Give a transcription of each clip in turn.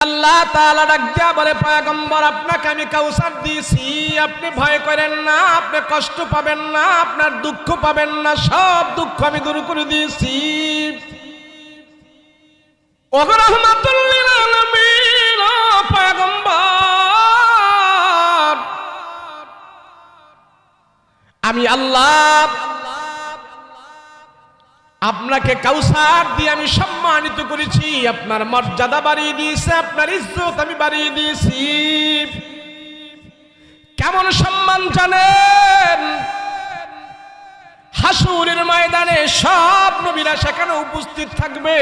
আল্লাহ তাআলা ডাক দিয়া বলে, পয়গম্বর আপনাকে আমি কাউসার দিয়েছি, আপনি ভয় করেন না, আপনি কষ্ট পাবেন না, আপনার দুঃখ পাবেন না, সব দুঃখ আমি দূর করে দিয়েছি। ওগো রাহমাতুল লিল আলামিন, ও পয়গম্বর, আমি আল্লাহ আপনাকে কাউসার দিয়ে আমি সম্মানিত করেছি, আপনার মর্যাদা বাড়িয়ে দিয়েছি, আপনার ইজ্জত আমি বাড়িয়ে দিয়েছি। কেমন সম্মান জানেন? হাসুরের ময়দানে সব নবীরা সেখানে উপস্থিত থাকবে,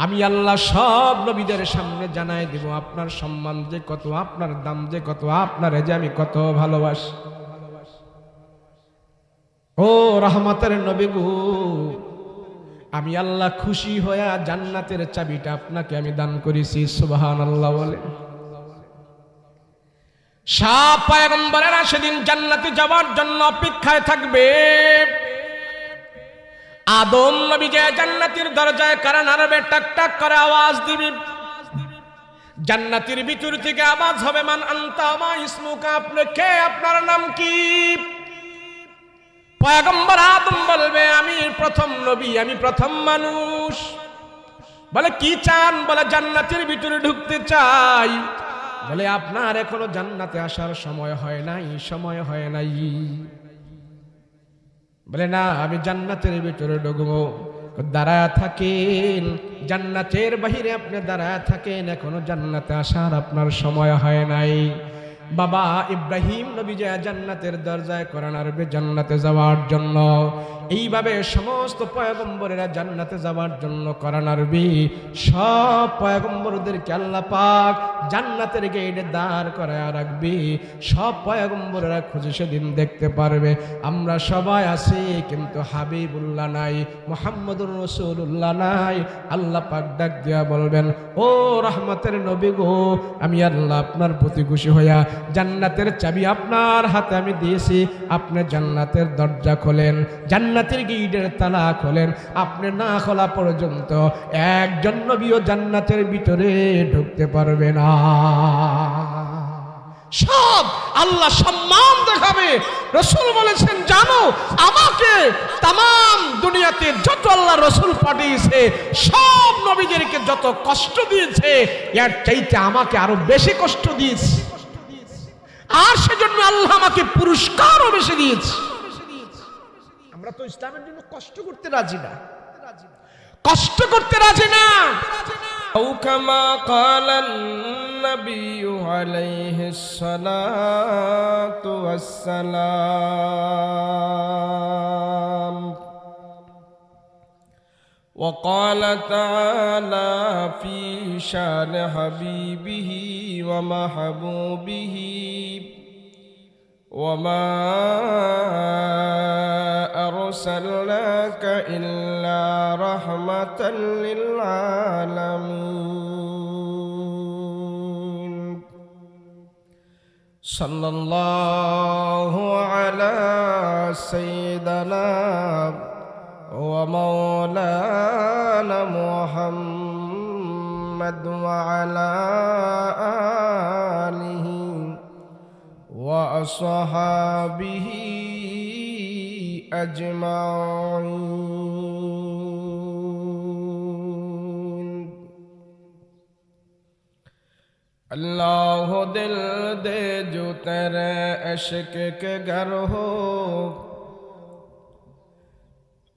আমি আল্লাহ সব নবীদের সামনে জানাই দেব আপনার সম্মান যে কত, আপনার দাম যে কত, আপনারে যে আমি কত ভালোবাসি। ও রহমতের নবী গো, আমি আল্লাহ খুশি হয়ে জান্নাতের চাবিটা আপনাকে আমি দান করেছি। সুবহানাল্লাহ বলে। সব পয়গম্বরেরা সেদিন জান্নাতে যাওয়ার জন্য অপেক্ষায় থাকবে। আদম নবী যে জান্নাতের দরজায় কারা নাড়বে, টাক টাক করে আওয়াজ দিবে। জান্নাতের ভিতর থেকে আওয়াজ হবে, মান আনতা মা ইসমুকা, আপনি কে, আপনার নাম কি? পয়গম্বর আদম বলবে, আমি প্রথম নবী, আমি প্রথম মানুষ। বলে কি চান? বলে জান্নাতের ভিতরে ঢুকতে চাই। বলে আপনার এখনো জান্নাতে আসার সময় হয় নাই, সময় হয় নাই। বলে না, আমি জান্নাতের ভিতরে ঢুকবো। দাঁড়ায় থাকেন, জান্নাতের বাহিরে আপনি দাঁড়ায় থাকেন, এখনো জান্নাতে আসার আপনার সময় হয় নাই। বাবা ইব্রাহিম নবী যে জান্নাতের দরজায় কোরআন আরবে জান্নাতে যাওয়ার জন্য, এইভাবে সমস্ত পয়গম্বরেরা জান্নাতে যাওয়ার জন্য কোরআন আরবি সব পয়গম্বরদেরকে আল্লাহ পাক জান্নাতের গেটে দাঁড় করায় রাখবে। সব পয়গম্বরেরা খুঁজে সেদিন দেখতে পারবে আমরা সবাই আছি, কিন্তু হাবিবুল্লাহ নাই, মুহাম্মদুর রাসূলুল্লাহ নাই। আল্লাহ পাক ডাক দিয়া বলবেন, ও রহমতের নবী গো, আমি আল্লাহ আপনার প্রতি খুশি হইয়া জান্নাতের চাবি আপনার হাতে আমি দিয়েছি, আপনি জান্নাতের দরজা খোলেন, জান্নাতের গেটের তালা খোলেন। আপনি না খোলা পর্যন্ত একজন নবীও জান্নাতের ভিতরে ঢুকতে পারবে না। সব আল্লাহ সম্মান দেখাবে। রাসূল বলেছেন, জানো আমাকে তাম দুনিয়াতে যত আল্লাহ রাসূল পাঠিয়েছে, সব নবীদেরকে যত কষ্ট দিয়েছে, এর চাইতে আমাকে আরো বেশি কষ্ট দিয়েছে, আর সেজন্য আল্লাহ আমাকে পুরস্কারও বেশি দিয়েছে। আমরা তো ইসলামের জন্য কষ্ট করতে রাজি না, কষ্ট করতে রাজি না। أو كما قال النبي عليه الصلاة والسلام. وقال تعالى في شان حبيبه ومحبوبه: وما أرسلناك إلا رحمة للعالمين. صلى الله على سيدنا ومولانا محمد وعلى آله وأصحابه أجمعين. अल्लाह दिल दे जो तेरे इश्क के घर हो,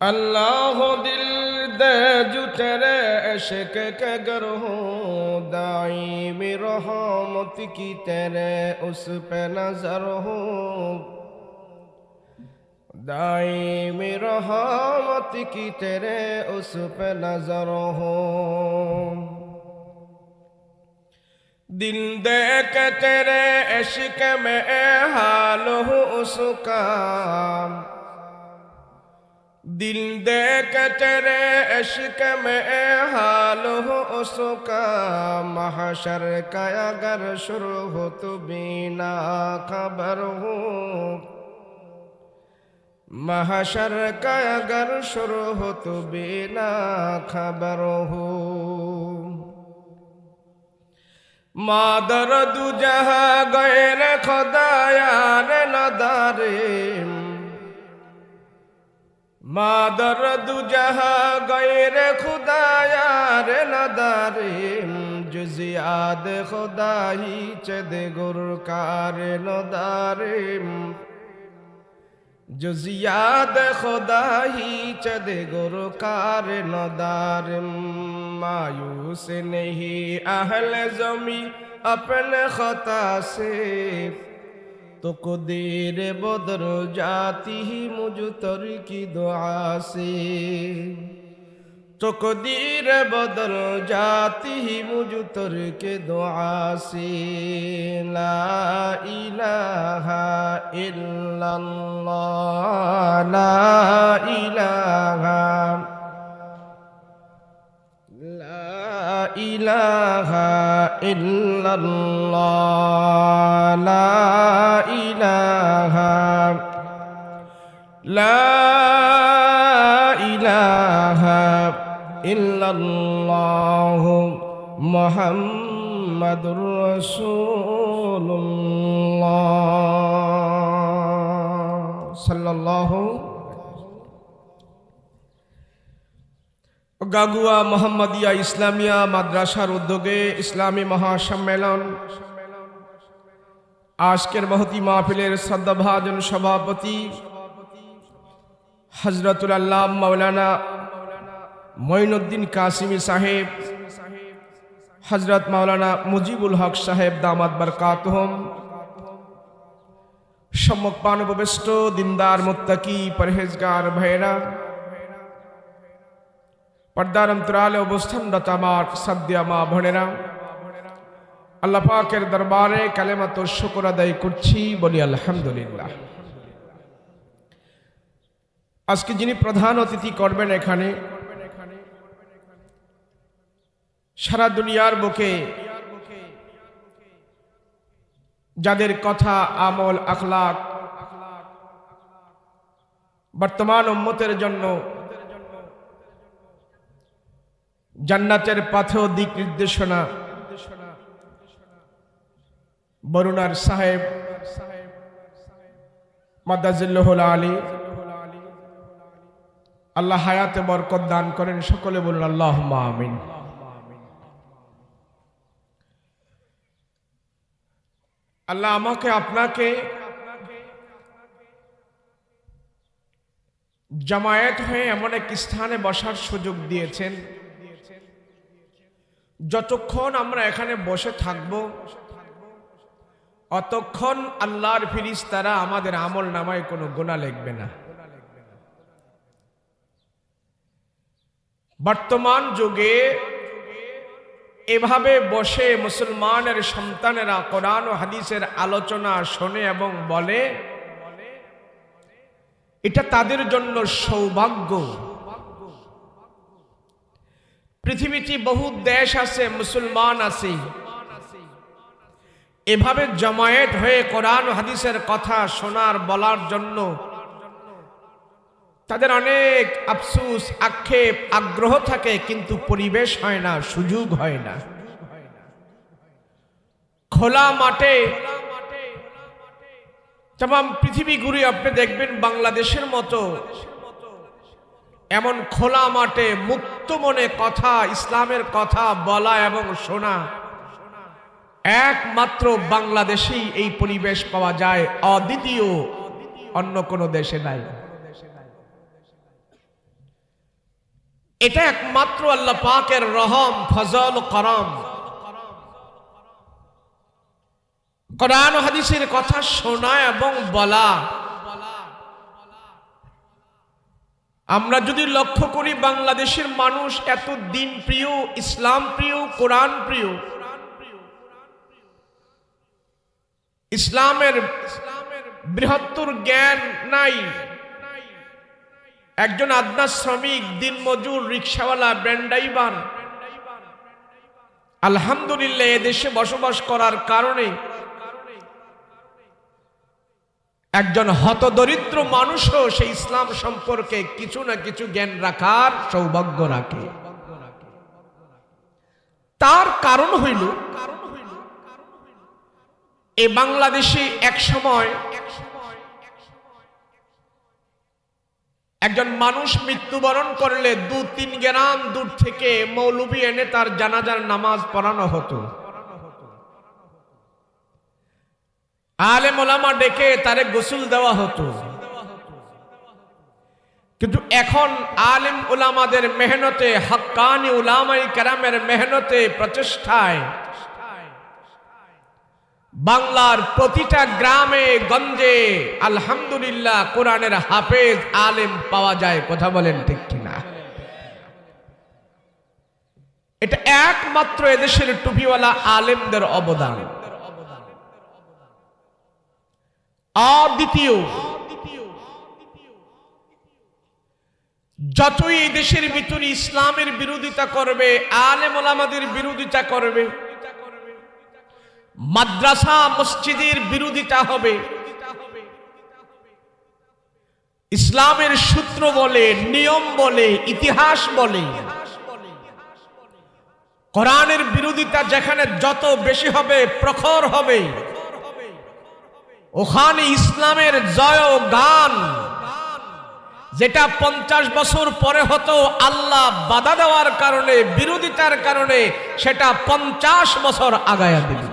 अल्लाह दिल दे जो तेरे इश्क के घर हो, दाईम रहमत की तेरे उस पे नजर हो, दाईम रहमत की तेरे उस पे नजर हो। दिल दे के तेरे इश्क में हाल हो उसका, दिल दे के तेरे इश्क में हाल हो उसका, महशर का अगर शुरू हो तो बिना खबर हो, महशर का अगर शुरू हो तो बिना खबर हो। मादर दुजहा गैर खुदायार नदारिम मादर दुजहा गैर खुदायार नदारिम जुजियाद खुदाही चद गुरकार नदारिम जुजियाद खुदाही चद गुरकार नदारिम मायूस नहीं अहल जमी अपने खता से तो कुदीर बदल जाती ही मुझ तर की दुआ से तो कुदीर बदल जाती ही मुझ तर के दुआ से ला इलाहा इल्लल्लाह ला इलाहा इलाहा इल्लल्लाह ला इलाहा इल्लल्लाह मुहम्मदुर रसूलुल्लाह सल्लल्लाहु গাগুয়া মোহাম্মদিয়া ইসলামিয়া মাদ্রাসার উদ্যোগে ইসলামী মহাসম্মেলন আজকের মহতি মাহফিলের শ্রদ্ধাভাজন সভাপতি হযরতুল আল্লাহ মাওলানা মঈনুদ্দিন কাসিমি সাহেব, হযরত মাওলানা মুজিবুল হক সাহেব দামাত বরকাতুহুম, সম্মুখপান উপবিষ্ট দিনদার মুত্তাকি পরহেজগার ভাইরা, পর্দার অন্তরালে অবস্থানরত আমার সাদ্দিয়া মা বোনেরা, আল্লাহ পাকের দরবারে কালেমাত শুকর আদায় করছি, বলি আলহামদুলিল্লাহ। আজকে যিনি প্রধান অতিথি করবেন এখানে, সারা দুনিয়ার বুকে যাদের কথা, আমল, আখলাক বর্তমান উম্মতের জন্য জান্নাতের পথ ও দিক নির্দেশনা বরুণার সাহেব মাদাজিল্লাহুল আলী, আল্লাহ হায়াতে বরকত দান করেন, সকলে বলুন আল্লাহুম্মা আমিন। আল্লাহ আমাকে আপনাকে জামায়াত হয়ে এমন এক স্থানে বসার সুযোগ দিয়েছেন, যতক্ষণ আমরা এখানে বসে থাকব অতক্ষণ আল্লাহর ফেরেশতারা আমাদের আমল নামায় কোনো গুনাহ লিখবে না। বর্তমান যুগে এভাবে বসে মুসলমানের সন্তানেরা কোরআন ও হাদিসের আলোচনা শোনে এবং বলে, এটা তাদের জন্য সৌভাগ্য। পৃথিবীতে বহু দেশ আছে, মুসলমান আছে, এভাবে জামায়াত হয়ে কোরআন ও হাদিসের কথা শোনার বলার জন্য তাদের অনেক আফসোস, আক্ষেপ, আগ্রহ থাকে, কিন্তু পরিবেশ হয় না, সুযোগ হয় না। খোলা মাঠে तमाम পৃথিবী ঘুরে আপনি দেখবেন বাংলাদেশের মতো এমন খোলা মাঠে মুক্ত মনে কথা, ইসলামের কথা বলা এবং শোনা একমাত্র বাংলাদেশেই এই পরিবেশ পাওয়া যায়, অদ্বিতীয় অন্য কোনো দেশে নাই। এটা একমাত্র আল্লাহ পাকের রহম, ফজল, করম। কোরআন ও হাদিসের কথা শোনা এবং বলা। আমরা যদি লক্ষ্য করি বাংলাদেশের মানুষ এত দিন প্রিয়, ইসলাম প্রিয়, কোরআন প্রিয়, ইসলামের বৃহত্তর জ্ঞান নাই। একজন আদনা শ্রমিক, দিন মজুর, রিকশাওয়ালা, ভ্যান ড্রাইভার আলহামদুলিল্লাহ এদেশে বসবাস করার কারণে একজন হতদরিদ্র মানুষও সেই ইসলাম সম্পর্কে কিছু না কিছু জ্ঞান রাখার সৌভাগ্য রাখে। তার কারণ হইল এই বাংলাদেশে এক সময় একজন মানুষ মৃত্যুবরণ করলে 2-3 গ্রাম দূর থেকে মৌলবি এনে তার জানাজার নামাজ পড়ানো হতো। আলেম ওলামা ডেকে তারে গোসল দেওয়া হতো। কিন্তু এখন আলেম উলামাদের মেহনতে, হক্কানি উলামায়ে কেরামের মেহনতে, প্রচেষ্টায় বাংলার প্রতিটা গ্রামে গঞ্জে আলহামদুলিল্লাহ কোরআনের হাফেজ আলেম পাওয়া যায়। কথা বলেন ঠিক কিনা? এটা একমাত্র এদেশের টুপিওয়ালা আলেমদের অবদান। অদ্বিতীয়। যতই এই দেশের ভিতরে ইসলামের বিরোধিতা করবে, আলেম ওলামাদের বিরোধিতা করবে, মাদ্রাসা মসজিদের বিরোধিতা হবে, ইসলামের সূত্র বলে, নিয়ম বলে, ইতিহাস বলে, কোরআনের বিরোধিতা যেখানে যত বেশি হবে, প্রখর হবে, ওখানে ইসলামের জয় গান, যেটা 50 বছর পরে হতো, আল্লাহ বাধা দেওয়ার কারণে, বিরোধিতার কারণে সেটা 50 বছর আগায়া দিল।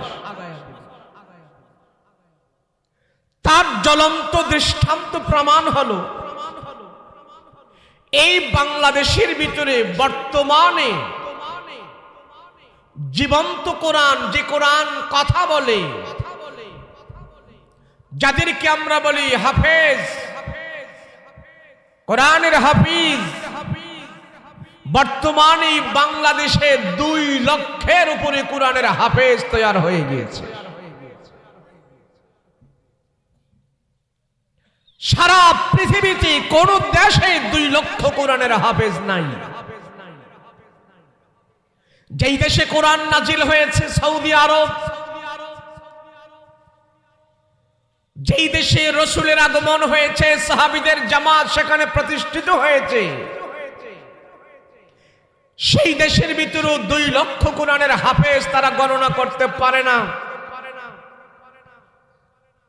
তার জ্বলন্ত দৃষ্টান্ত প্রমাণ হলো এই বাংলাদেশের ভিতরে বর্তমানে জীবন্ত কোরআন, যে কোরআন কথা বলে, যাদেরকে আমরা বলি হাফেজ, কোরআনের হাফিজ, বর্তমানে বাংলাদেশে 2 লক্ষের উপরে কোরআনের হাফেজ তৈরি হয়ে গিয়েছে। সারা পৃথিবীতে কোন দেশে 2 লক্ষ কোরআনের হাফেজ নাই। যেই দেশে কোরআন নাজিল হয়েছে সৌদি আরব, যেই দেশে রসুলের আগমন হয়েছে, সাহাবীদের জামাত সেখানে প্রতিষ্ঠিত হয়েছে, সেই দেশের ভিতরেও 2 লক্ষ কোরআনের হাফেজ তারা গণনা করতে পারে না।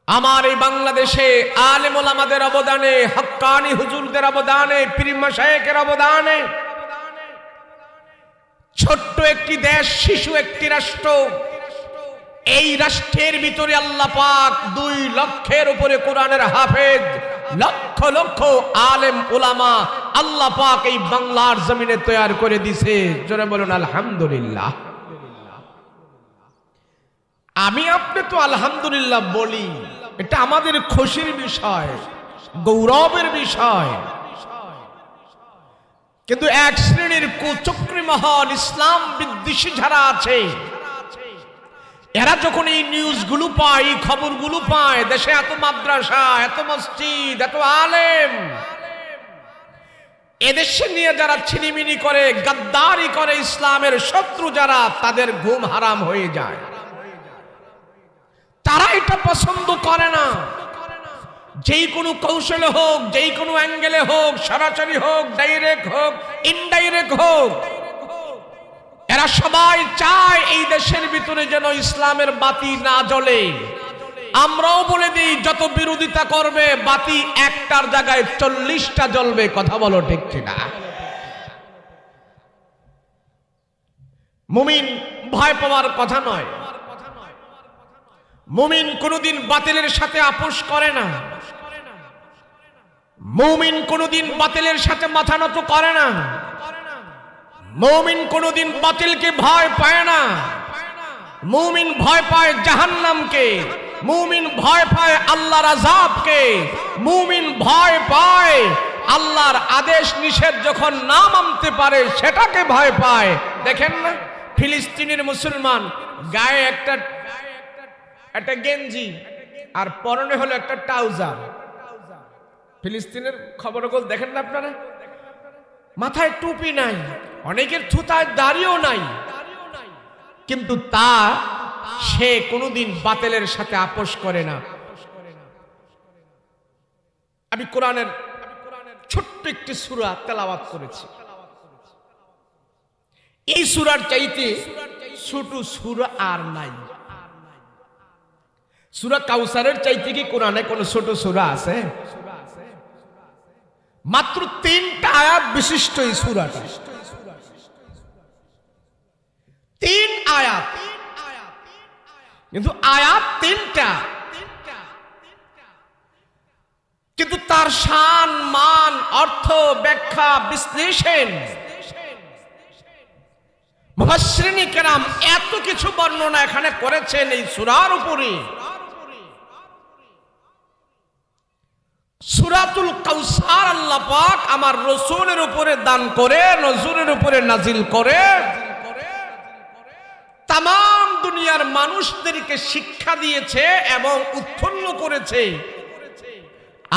আমার এই বাংলাদেশে আলেম ওলামাদের অবদানে, হক্কানি হুজুরদের অবদানে, পীর মাশায়েখের অবদানে ছোট্ট একটি দেশ, শিশু একটি রাষ্ট্র, এই রাষ্ট্রের ভিতরে আল্লাহ পাক 2 লক্ষের উপরে কোরআনের হাফেজ, লক্ষ লক্ষ আলেম ওলামা আল্লাহ পাক এই বাংলার জমিনে তৈরি করে দিয়েছে। জোরে বলুন আলহামদুলিল্লাহ। আমি আপনি তো আলহামদুলিল্লাহ বলি, এটা আমাদের খুশির বিষয়, গৌরবের বিষয়। কিন্তু এক শ্রেণীর কুচক্রী মহল, ইসলাম বিদ্বেষী যারা আছে, এরা যখন এই নিউজগুলো পায়, এই খবরগুলো পায়, দেশে এত মাদ্রাসা, এত মসজিদ, এত আলেম, এদেশে নিয়ে যারা ছিনিমিনি করে, গাদ্দারি করে, ইসলামের শত্রু যারা, তাদের ঘুম হারাম হয়ে যায়। তারা এটা পছন্দ করে না। যেই কোনো কৌশলে হোক, যেই কোনো অ্যাঙ্গেলে হোক, সরাসরি হোক, ডাইরেক্ট হোক, ইনডাইরেক্ট হোক, এরা সবাই চায় এই দেশের ভিতরে যেন ইসলামের বাতি না জ্বলে। আমরাও বলে দিই, যত বিরোধিতা করবে, বাতি একটার জায়গায় 40টা জ্বলবে। কথা বলো ঠিক কিনা? মুমিন ভয় পাওয়ার কথা নয়। মুমিন কোনদিন বাতিলের সাথে আপোষ করে না। মুমিন কোনদিন বাতিলের সাথে মাথা নত করে না। মুমিন কোনদিন বাতিলকে ভয় পায় না। মুমিন ভয় পায় জাহান্নামকে। মুমিন ভয় পায় আল্লাহর আযাবকে। মুমিন ভয় পায় আল্লাহর আদেশ নিষেধ যখন না মানতে পারে সেটাকে ভয় পায়। দেখেন না, ফিলিস্তিনের মুসলমান গায়ে একটা গেঞ্জি আর পরনে হলো একটা ট্রাউজার। ফিলিস্তিনের খবরগুলো দেখেন না আপনারা? মাথায় টুপি নাই, অনেকের থুতায় দাড়িও নাই, কিন্তু সে কোনোদিন বাতিলের সাথে আপোষ করে না। আমি কোরআনের ছোট্ট একটি সূরা তেলাওয়াত করেছি। এই সূরার চাইতে ছোট সূরা আর নাই। সূরা কাউসারের চাইতে কি কোরআনে কোন ছোট সূরা আছে? মাত্র 3টা আয়াত বিশিষ্ট এই সূরাটা, 3 আয়াত, কিন্তু আয়াত 3টা, কিন্তু তার শান মান অর্থ ব্যাখ্যা বিশ্লেষণ মুফাসসিরিনে কেরাম এত কিছু বর্ণনা এখানে করেছেন এই সূরার উপরে। সূরাতুল কাউসার আল্লাহ পাক আমার রাসূলের উপরে দান করে, নজরুলের উপরে নাজিল করে তামাম দুনিয়ার মানুষদেরকে শিক্ষা দিয়েছে এবং উৎফুল্ল করেছে।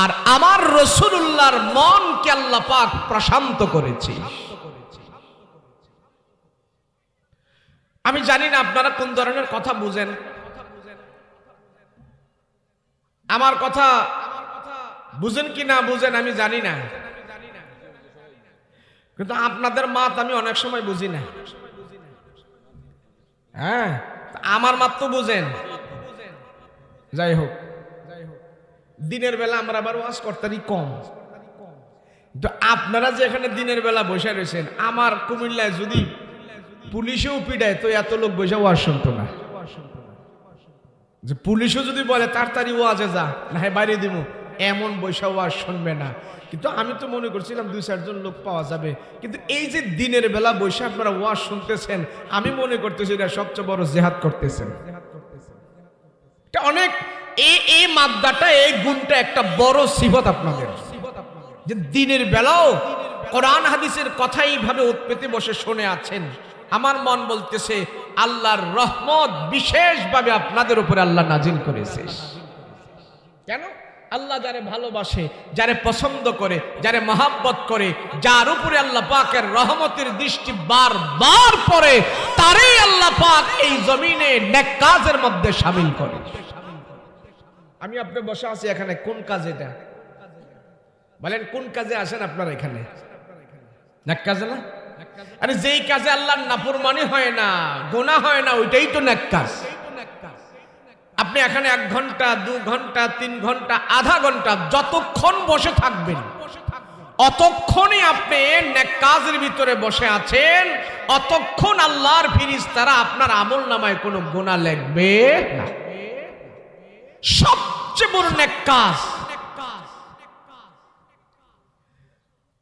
আর আমার রাসূলুল্লাহর মনকে আল্লাহ পাক প্রশান্ত করেছে। আমি জানি না আপনারা কোন ধরনের কথা বুঝেন, আমার কথা বুঝেন কি না বুঝেন আমি জানি না, কিন্তু আপনাদের মাত আমি অনেক সময় বুঝি না। হ্যাঁ, আমার মাত তো বুঝেন। যাই হোক, দিনের বেলা আমরা আবার ওয়াজ করতারি কম, তো আপনারা যে এখানে দিনের বেলা বসে রয়েছেন, আমার কুমিল্লায় যদি পুলিশেও পিটায় তো এত লোক বসে ওয়াজ শুনতো না। যে পুলিশও যদি বলে তাড়াতাড়ি ওয়াজে যা, না হয় বাইরে দিব, এমন বৈশা ওয়াজ শুনবে না। কিন্তু আমি তো মনে করছিলাম 2-4 জন লোক পাওয়া যাবে, কিন্তু এই যে দিনের বেলা বৈশা আপনারা ওয়াজ শুনতেছেন, আমি মনে করতেছি এটা সবচেয়ে বড় জিহাদ করতেছেন। এটা অনেক এই মাদ্দাটা, এই গুণটা একটা বড় সিফত আপনাদের, যে দিনের বেলাও কোরআন হাদিসের কথা এইভাবে উৎপেতে বসে শুনে আছেন। আমার মন বলতেছে আল্লাহর রহমত বিশেষভাবে আপনাদের উপরে আল্লাহ নাজিল করেছে। কেন? আল্লাহ যারে ভালোবাসে, যারে পছন্দ করে, যারে মহাব্বত করে, যার উপরে আল্লাহ পাকের রহমতের দৃষ্টি বারবার পড়ে, তারই আল্লাহ পাক এই জমিনে নেক কাজের মধ্যে শামিল করে। আমি আপনি বসে আছি এখানে, কোন কাজ এটা বলেন? কোন কাজে আসেন আপনারা এখানে? নেক কাজে না? আরে যেই কাজে আল্লাহর নাফরমানি হয় না, গুনাহ হয় না, ওইটাই তো নেক কাজ। আপনি এখানে 1 ঘন্টা 2 ঘন্টা 3 ঘন্টা আধা ঘন্টা যতক্ষণ বসে থাকবেন, অতক্ষণই আপনি নেক কাজের ভিতরে বসে আছেন, অতক্ষণ আল্লাহর ফেরেশতারা আপনার আমলনামায় কোনো গুনাহ লিখবে না। সবচেয়ে বড় নেক কাজ।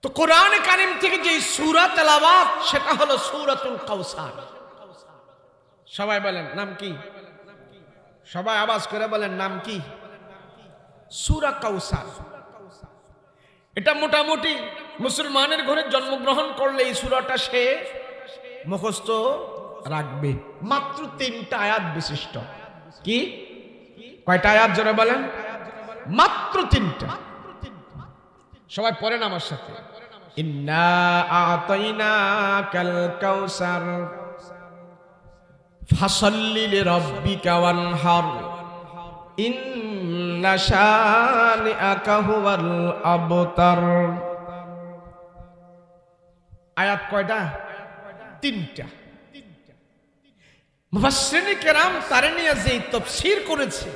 তো কোরআন কারীম থেকে যে সূরা তেলাওয়াত, সেটা হলো সূরাতুল কাউসার। সবাই বলেন নাম কি? সবাই আওয়াজ করে বলেন নাম কি? সূরা কাউসার। এটা মোটামুটি মুসলমানের ঘরে জন্মগ্রহণ করলে এই সূরাটা সে মুখস্থ রাখবে। মাত্র 3টা আয়াত বিশিষ্ট। কি কয়টা আয়াত জোরে বলেন? মাত্র 3টা। সবাই পড়েন আমার সাথে, ইন্না আ'তাইনাকাল কাউসার ফাসাল্লি লিরাব্বিকা ওয়ানহার ইন্না শানিআকা হুয়াল আবতার। আয়াত কয়টা? 3টা। মুফাসসিরিনে কেরাম তারে নিয়ে যে তাফসীর করেছে,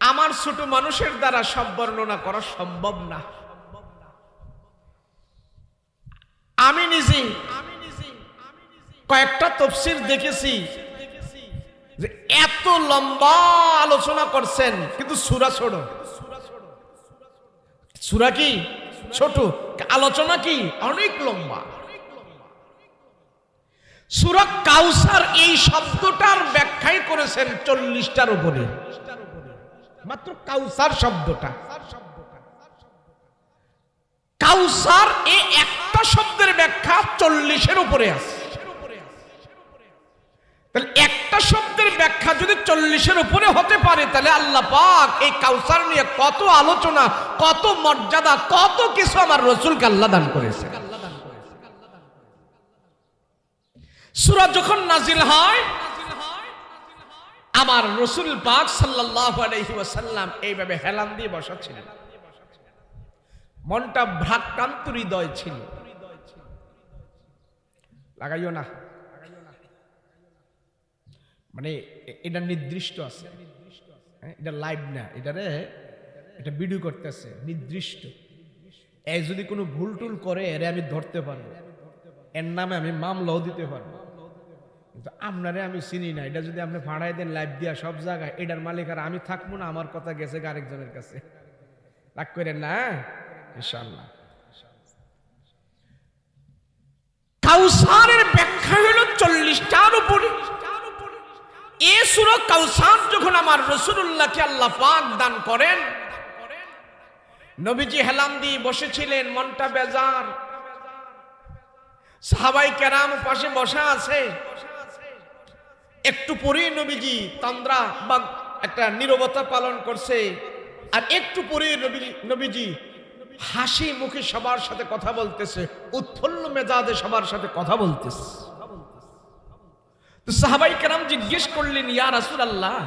আমার ছোট মানুষের দ্বারা সব বর্ণনা করা সম্ভব না। আমি নিজে কয়েকটা তাফসীর দেখেছি যে এত লম্বা আলোচনা করছেন, কিন্তু সূরা ছোট। সূরা কি ছোট, আলোচনা কি অনেক লম্বা। সূরা কাউসার এই শব্দটার ব্যাখ্যাই করেছেন 40টার উপরে। মাত্র কাউসার শব্দটা, কাউসার এই একটা শব্দের ব্যাখ্যা 40-এর উপরে আছে। তাহলে একটা শব্দের ব্যাখ্যা যদি 40-এর উপরে হতে পারে, তাহলে আল্লাহ পাক এই কাউসার নিয়ে কত আলোচনা, কত মর্যাদা, কত কিছু আমার রাসূলকে আল্লাহ দান করেছে। সূরা যখন নাজিল হয়, আমার রাসূল পাক সাল্লাল্লাহু আলাইহি ওয়াসাল্লাম এইভাবে হেলান দিয়ে বসা ছিলেন, মনটা ভারাক্রান্ত হৃদয় ছিল। লাগাইও না। মানে এটা নির্দিষ্ট আছে, এটা লাইভ না, এটা ভিডিও করতেছে নির্দিষ্ট। এই যদি কোনো ভুল টুল করে এরে আমি ধরতে পারবো, এর নামে আমি মামলাও দিতে পারবো। কিন্তু আপনারে আমি চিনি না, এটা যদি আপনি ফাড়াই দেন লাইভ দিয়া সব জায়গায়, এটার মালিক আর আমি থাকবো না, আমার কথা গেছে আরেকজনের কাছে। রাগ করেন না ইনশাআল্লাহ। কাউসারের ব্যাখ্যা হলো 40টার উপরে। এই সূরা কাউসার যখন আমার রাসূলুল্লাহকে আল্লাহ পাক দান করেন, নবীজি হেলান দিয়ে বসেছিলেন, মনটা বেজার, সাহাবায়ে কেরাম পাশে বসা আছে। একটু পরেই নবীজি তন্দ্রা বা একটা নীরবতা পালন করছে, আর একটু পরেই নবীজি হাসি মুখে সবার সাথে কথা বলতেছে, উৎফুল্ল মেজাজে সবার সাথে কথা বলতেছে। তো সাহাবায়ে কেরাম জিজ্ঞেস করলেন, ইয়া রাসূলুল্লাহ,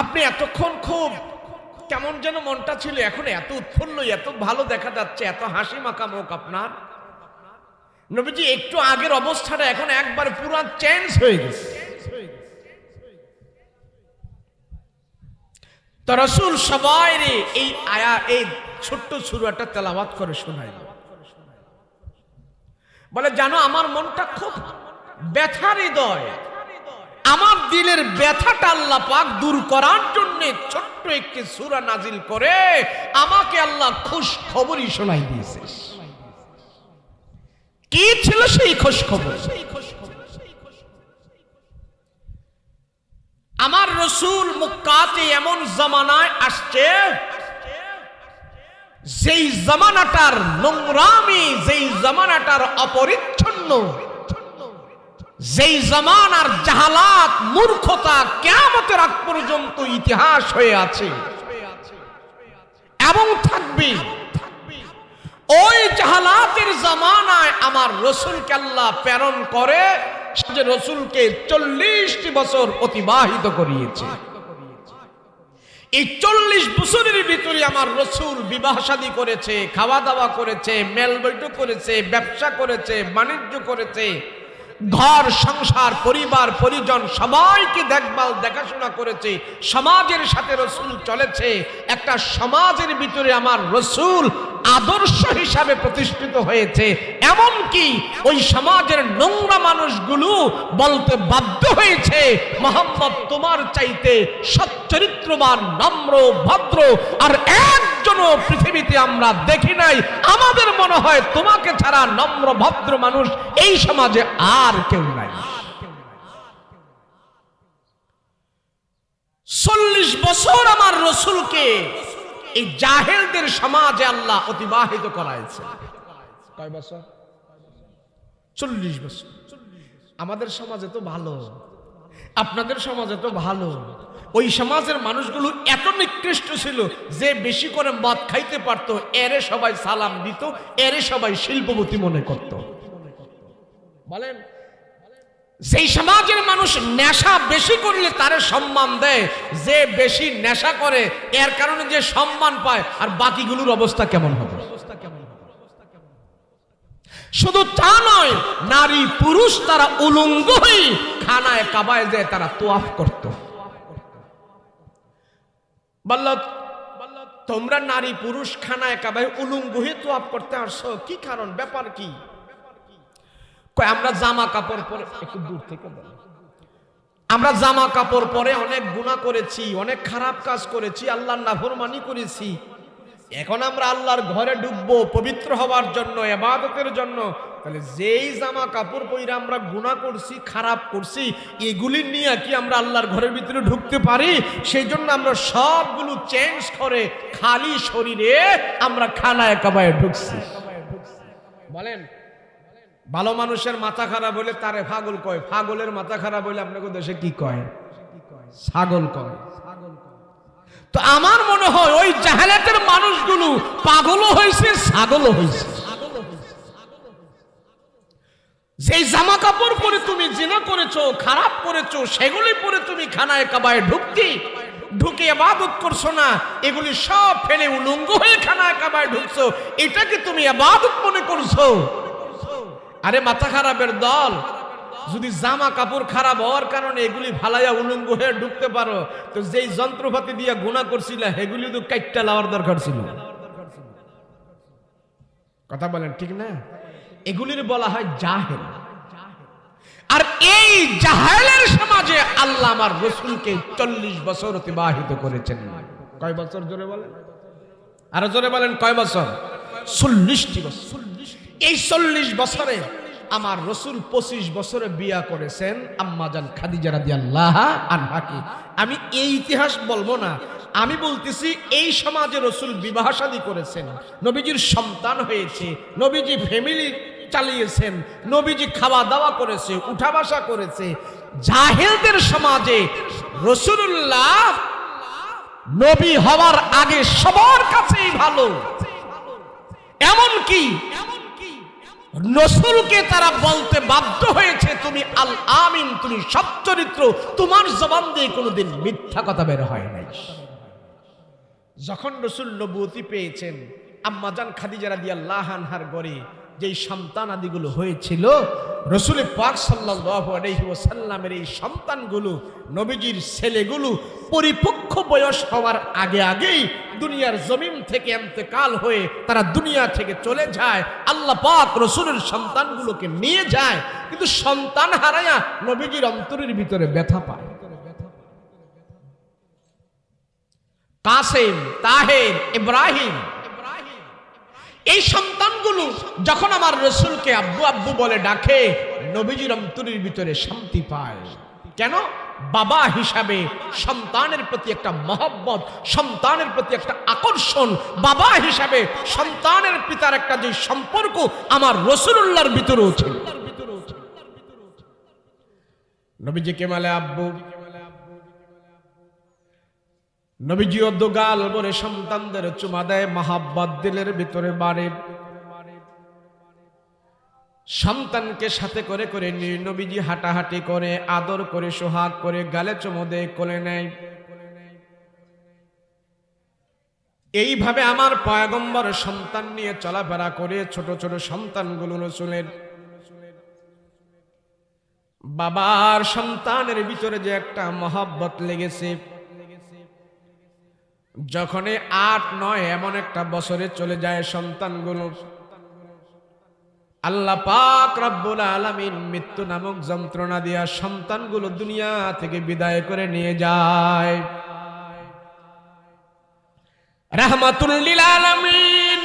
আপনি এতক্ষণ খুব কেমন যেন মনটা ছিল, এখন এত উৎফুল্ল, এত ভালো দেখা যাচ্ছে, এত হাসি মাখা মুখ আপনার। নবীজি একটু আগের অবস্থাটা এখন একবার পুরো চেঞ্জ হয়ে গেছে। তো রাসূল সবাইরে এই ছোট্ট সূরাটা তেলাওয়াত করে শোনাইল। বলে, জানো আমার মনটা খুব ব্যথা হৃদয়, আমার দিলের ব্যথাটা আল্লাহ পাক দূর করার জন্য ছোট্ট একটি সূরা নাজিল করে আমাকে আল্লাহ খুশ খবরই শোনাই দিয়েছে। কি ছিল সেই খুশ খবর? আমার রাসূল মক্কাতে এমন জামানায় আসছে, যেই জামানাটার নোংরামি, যেই জামানাটার অপরিচ্ছন্ন, যেই জামানার জাহালাত, মূর্খতা কিয়ামতের আগ পর্যন্ত ইতিহাস হয়ে আছে এবং থাকবে। ওই জাহালাতের জামানায় আমার রাসূলকে আল্লাহ প্রেরণ করে, যে রাসূলকে 40টি বছর অতিবাহিত করিয়েছে। এই 40 বছরের ভিতরে আমার রাসূল বিবাহ শাদী করেছে, খাওয়া দাওয়া করেছে, মেল বৈঠক করেছে, ব্যবসা করেছে, বাণিজ্য করেছে, ঘর সংসার পরিবার পরিজন সবাইকে দেখভাল দেখাশোনা করেছে, সমাজের সাথে রাসূল চলেছে। একটা সমাজের ভিতরে আমার রাসূল আদর্শ হিসাবে প্রতিষ্ঠিত হয়েছে। এমনকি ওই সমাজের নোংরা মানুষগুলো বলতে বাধ্য হয়েছে, মুহাম্মদ তোমার চাইতে সচ্চরিত্রবান, নম্র, ভদ্র আর একজনও পৃথিবীতে আমরা দেখি নাই। আমাদের মনে হয় তোমাকে ছাড়া নম্র ভদ্র মানুষ এই সমাজে আর কেউ নাই। 40 বছর আমার রাসূলকে এই জাহেলদের সমাজে আল্লাহ অতিবাহিত করাইছে। কয় বছর? 40 বছর। আমাদের সমাজে তো ভালো, আপনাদের সমাজে তো ভালো। ওই সমাজের মানুষগুলো এত নিকৃষ্ট ছিল যে বেশি করে মদ খাইতে পারত, এরে সবাই সালাম দিত, এরে সবাই শিল্পপতি মনে করত। বলেন, যেই সমাজের মানুষ নেশা বেশি করলে তারে সম্মান দেয়, যে বেশি নেশা করে এর কারণে যে সম্মান পায়, আর বাকিগুলোর অবস্থা কেমন হবে? শুধু তা নয়, নারী পুরুষ তারা উলঙ্গ হয়ে খানায় কাবায় যায়, তারা তোয়াফ করত। বলল, তোমরা নারী পুরুষ খানায় কাবায় উলঙ্গ হয়ে তোয়াফ করতে আসছো, কি কারণ, ব্যাপার কি? আমরা জামা কাপড় পরে, একটু দূর থেকে বলো, আমরা জামা কাপড় পরে অনেক গুনাহ করেছি, অনেক খারাপ কাজ করেছি, আল্লাহর নাফরমানি করেছি। এখন আমরা আল্লাহর ঘরে ঢুকবো পবিত্র হওয়ার জন্য, ইবাদতের জন্য। তাহলে যেই জামা কাপড় পরে আমরা গুনাহ করছি, খারাপ করছি, এগুলি নিয়ে কি আমরা আল্লাহর ঘরের ভিতরে ঢুকতে পারি? সেই জন্য আমরা সবগুলো চেঞ্জ করে খালি শরীরে আমরা খানায় কাবায় ঢুকছি। বলেন, ভালো মানুষের মাথা খারাপ হলে তারে পাগল কয়, পাগলের মাথা খারাপ হলে আপনাকে দেশে কি কয়? ছাগল কয়। তো আমার মনে হয় ওই জাহেলাতের মানুষগুলো পাগলও হয়েছে, ছাগলও হয়েছে। যেই জামা কাপড় পরে তুমি জিনা করেছো, খারাপ করেছো, সেগুলি পরে তুমি খানায় কাবায় ঢুকে ইবাদত করছো না, এগুলি সব ফেলে উলঙ্গ হয়ে খানায় কাবায় ঢুকছো, এটাকে তুমি ইবাদত মনে করছো? আরে মাথা খারাপের দল, যদি জামা কাপড় খারাপ হওয়ার কারণে এগুলি ফালাইয়া উলঙ্গ হয়ে ঢুকতে পারো, তো যেই যন্ত্রপাতি দিয়ে গুনাহ করছিল এগুলি তো কাইট্টা লাওয়ার দরকার ছিল। কথা বলেন ঠিক না? এগুলির বলা হয় জাহেল। আর এই জাহেলের সমাজে আল্লাহ আমার রাসূলকে 40 বছর অতিবাহিত করেছেন। কয় বছর? জোরে বলেন, আরো জোরে বলেন, কয় বছর? 40টি বছর। এই 40 বছরে আমার রাসূল 25 বছরে বিয়া করেছেন আম্মাজান খাদিজা রাদিয়াল্লাহু আনহাকে। আমি এই ইতিহাস বলবো না, আমি বলতেছি এই সমাজে রাসূল বিবাহ শাদী করেছেন, নবীজির সন্তান হয়েছে, নবীজি ফ্যামিলি চালিয়েছেন, নবীজি খাওয়া দাওয়া করেছে, উঠা বসা করেছে। জাহেলদের সমাজে রাসূলুল্লাহ নবী হওয়ার আগে সবার কাছেই ভালো, এমনকি রাসূলকে তারা বলতে বাধ্য হয়েছে তুমি আল আমিন, তুমি সচ্চরিত্র, তোমার জবান দিয়ে কোনোদিন মিথ্যা কথা বের হয় নাই। যখন রাসূল নবুয়তি পেয়েছেন, আম্মাজান খাদিজা রাদিয়াল্লাহু আনহার ঘরে যেই সন্তান আদিগুলো হয়েছিল, রাসূল পাক সাল্লাল্লাহু আলাইহি ওয়াসাল্লামের এই সন্তানগুলো, নবীজির ছেলেগুলো পরিপক্ক বয়স হওয়ার আগে আগেই দুনিয়ার জমিন থেকে ইন্তেকাল হয়ে তারা দুনিয়া থেকে চলে যায়। আল্লাহ পাক রাসূলের সন্তানগুলোকে নিয়ে যায়, কিন্তু সন্তান হারায়া নবীজির অন্তরের ভিতরে ব্যথা পায়। কাসেম, তাহের, ইব্রাহিম, এই সন্তানগুলো যখন আমার রাসূলকে আব্বু আব্বু বলে ডাকে, নবীজির অন্তরের ভিতরে শান্তি পায়। কেন? বাবা হিসাবে সন্তানের প্রতি একটা মহব্বত, সন্তানের প্রতি একটা আকর্ষণ, বাবা হিসাবে সন্তানের পিতার একটা যে সম্পর্ক আমার রাসূলুল্লাহর ভিতরেও ছিল। নবীজিকে বলে আব্বু, নবীজিও দোগাল বলে সন্তানদের চুমা দেয়, মহাব্বত দিলের ভিতরে বাড়ে। সন্তানকে সাথে করে করে নিয়ে নবীজি হাঁটাহাঁটি করে, আদর করে, সোহাগ করে, গালে চুমো দেয়, কোলে নেয়। এইভাবে আমার পয়গম্বর সন্তান নিয়ে চলাফেরা করে। ছোট ছোট সন্তানগুলো রাসূলের, বাবার সন্তানের ভিতরে যে একটা মহব্বত লেগেছে, যখন 8-9 এমন একটা বছরে চলে যায় সন্তানগুলো, আল্লাহ পাক রব্বুল আলামিন মৃত্যু নামক যন্ত্রণা দিয়া সন্তানগুলো দুনিয়া থেকে বিদায় করে নিয়ে যায়। রাহমাতুল লিল আলামিন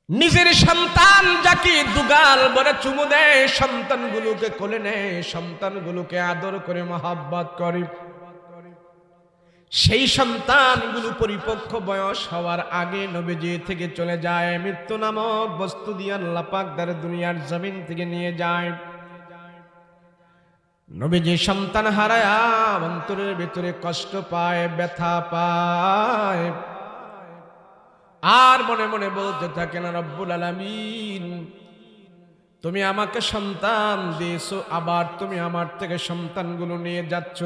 নিজের সন্তান যাকে দুগাল বলে চুমু দেয়, সন্তানগুলোকে কোলে নেয়, সন্তানগুলোকে আদর করে মহব্বত করে। সেই সন্তানগুলো পরিপক্ক বয়স হওয়ার আগে নবীজি থেকে চলে যায়। মৃত্যু নামক বস্তু দিয়ে আল্লাহ পাক তার দুনিয়ার জমিন থেকে নিয়ে যায়। নবীজি সন্তান হারায় অন্তরের ভিতরে কষ্ট পায়, ব্যথা পায়, আর মনে মনে বলতে থাকেন, রব্বুল আলামিন তুমি আমাকে সন্তান দিয়েছো, আবার তুমি আমার থেকে সন্তানগুলো নিয়ে যাচ্ছ।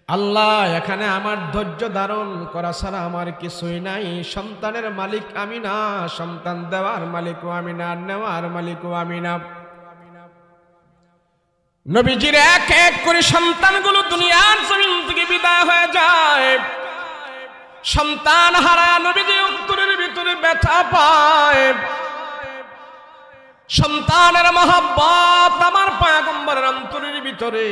আল্লাহ, এখানে আমার ধৈর্য ধারণ করা ছাড়া আমার কিছুই নাই। সন্তানের মালিক আমি না, সন্তান দেওয়ার মালিকও আমি না, নেওয়ার মালিকও আমি না। নবীজির এক এক করে সন্তানগুলো দুনিয়ার জমিন থেকে বিদায় হয়ে যায়। সন্তান হারায় নবীজি অন্তরের ভিতরে ব্যথা পায়। সন্তানের মহব্বত আমার পয়গম্বরের অন্তরের ভিতরে।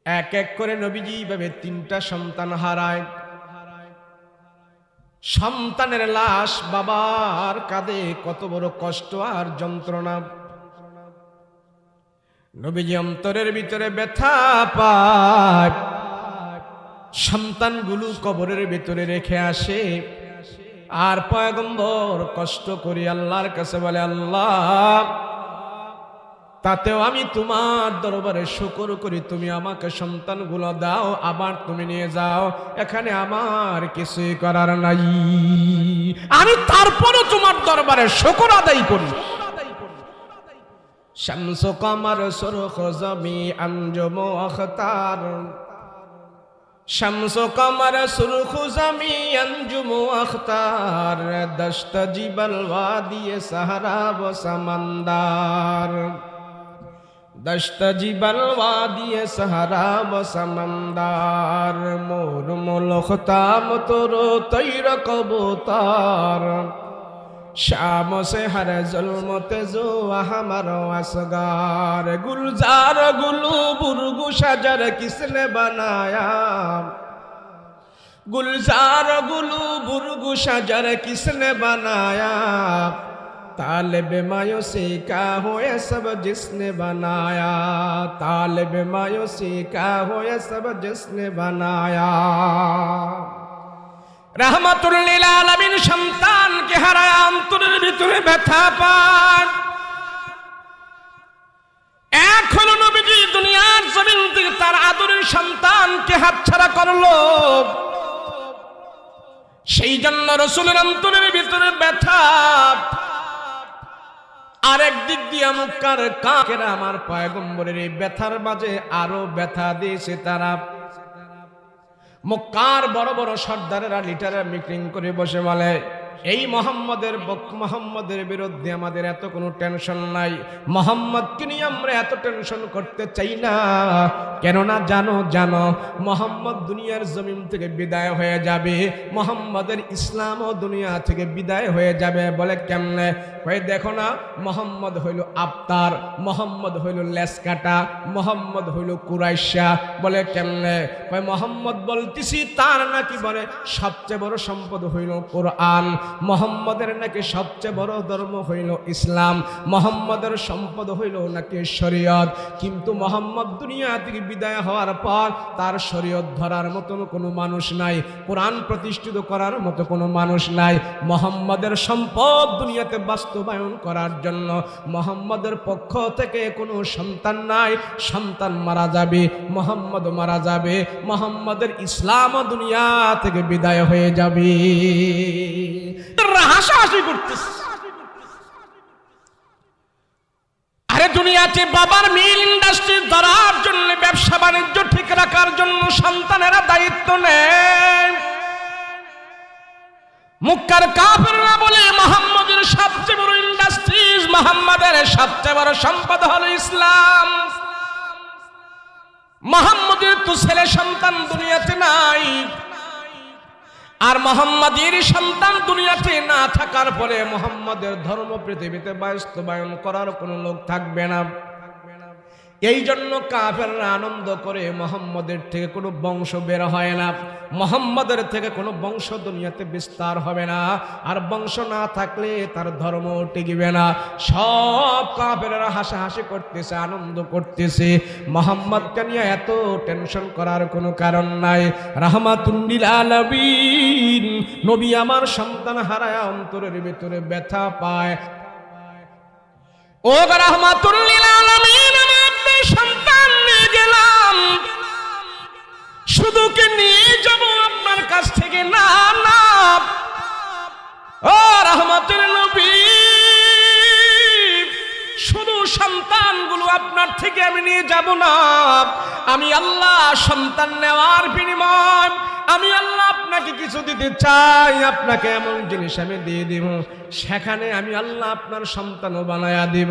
এক এক করে নবীজি ভাবে 3টা সন্তান হারায়। সন্তানের লাশ বাবার কাঁধে, কত বড় কষ্ট আর যন্ত্রণা। নবীজি অন্তরের ভিতরে ব্যথা পায়। সন্তানগুলো কবরের ভিতরে রেখে আসে, আর পয়গম্বর কষ্ট করি আল্লাহর কাছে বলে, আল্লাহ তাতেও আমি তোমার দরবারে শুকর করি, তুমি আমাকে সন্তানগুলো দাও, আবার তুমি নিয়ে যাও, এখানে আমার কিছুই করার নাই, আমি তারপরও তোমার দরবারে শুকর আদায় করি। শামসু কমার সুরখ জমি আঞ্জুম আখতার, शम्स कमर सुर्ख ज़मी अंजुम अख्तार दश्त जिबल वादी सहरा व समंदर दश्त जिबल वादी सहरा व समंदर मोर मुलख्ताम तोरो तैर कबूतर शाम से हर जुल्मत जो हमार असगार गुलजार गुलू बुर्गु शजर किसने बनाया गुलजार गुलू बुर्गु शजर किसने बनाया तालिब मायूसी का हो ये सब जिसने बनाया तालिब मायूसी का हो ये सब जिसने बनाया रहमतुल लिल आलामीन সন্তান কে হারায় অন্তরের ভিতরে ব্যথা পান এখন নবীজি দুনিয়ার জমিন থেকে তার আদরের সন্তানকে হাতছাড়া করলো সেই জন্য রাসূলের অন্তরের ভিতরে ব্যথা আরেক দিক দিয়ে মক্কার কাফেররা আমার পয়গম্বরের এই ব্যথার মাঝে আরো ব্যথা দিয়েছে তারা মক্কার বড় বড় সর্দারেরা লিটারে মিটিং করে বসে বলে এই মুহাম্মদের বিরুদ্ধে আমাদের এত কোনো টেনশন নাই মুহাম্মদকে নিয়ে আমরা এত টেনশন করতে চাই না কেননা জানো মুহাম্মদ দুনিয়ার জমিন থেকে বিদায় হয়ে যাবে মুহাম্মদের ইসলামও দুনিয়া থেকে বিদায় হয়ে যাবে বলে কেমনে কই দেখো না মুহাম্মদ হইল আফতার মুহাম্মদ হইল লেসকাটা মুহাম্মদ হইল কুরাইশা বলে কেমনে কই মুহাম্মদ বলতিছি তার নাকি বলে সবচেয়ে বড় সম্পদ হইল কোরআন মুহাম্মদের নাকি সবচেয়ে বড় ধর্ম হইল ইসলাম মুহাম্মদের সম্পদ হইল নাকি শরীয়ত কিন্তু মুহাম্মদ দুনিয়া থেকে বিদায় হওয়ার পর তার শরীয়ত ধরার মতন কোনো মানুষ নাই কোরআন প্রতিষ্ঠিত করার মতো কোনো মানুষ নাই মুহাম্মদের সম্পদ দুনিয়াতে বাস্তবায়ন করার জন্য মুহাম্মদের পক্ষ থেকে কোনো সন্তান নাই সন্তান মারা যাবে মুহাম্মদ মারা যাবে মুহাম্মদের ইসলাম দুনিয়া থেকে বিদায় হয়ে যাবে হাসাহাসি করতেছে আরে দুনিয়াতে বাবার মিল ইন্ডাস্ট্রি ধরার জন্য ব্যবসা বাণিজ্য ঠিক রাখার জন্য সন্তানেরা দায়িত্ব নেয় মক্কার কাফেররা বলে মুহাম্মদের সবচেয়ে বড় ইন্ডাস্ট্রি মুহাম্মদের সবচেয়ে বড় সম্পদ হলো ইসলাম মুহাম্মদের তো ছেলে সন্তান দুনিয়াতে নাই আর মুহাম্মাদের সন্তান দুনিয়াতে না থাকার পরে মুহাম্মাদের ধর্ম পৃথিবীতে বাস্তবায়ন করার কোনো লোক থাকবে না এই জন্য কাফেররা আনন্দ করে মুহাম্মাদের থেকে কোনো বংশ বের হয় না মুহাম্মাদের থেকে কোনো বংশ দুনিয়াতে বিস্তার হবে না আর বংশ না থাকলে তার ধর্ম টিকবে না সব কাফেররা হাসাহাসি করতেছে আনন্দ করতেছে মুহাম্মদকে নিয়ে এত টেনশন করার কোনো কারণ নাই রাহমাতুল লিল আলামিন নবী আমার সন্তান হারায় অন্তরের ভিতরে ব্যথা পায় ও রাহমাতুল লিল আলামিন সন্তান নিয়ে গেলাম শুধু কি নিয়ে যাব আপনার কাছ থেকে না না ও রহমতের নবী শুধু সন্তানগুলো আপনার থেকে আমি নিয়ে যাব না আমি আল্লাহ সন্তান নেওয়ার বিনিময় আমি আল্লাহ আপনাকে কিছু দিতে চাই আপনাকে এমন জিনিস আমি দিয়ে দিব সেখানে আমি আল্লাহ আপনার সন্তানও বানায়া দিব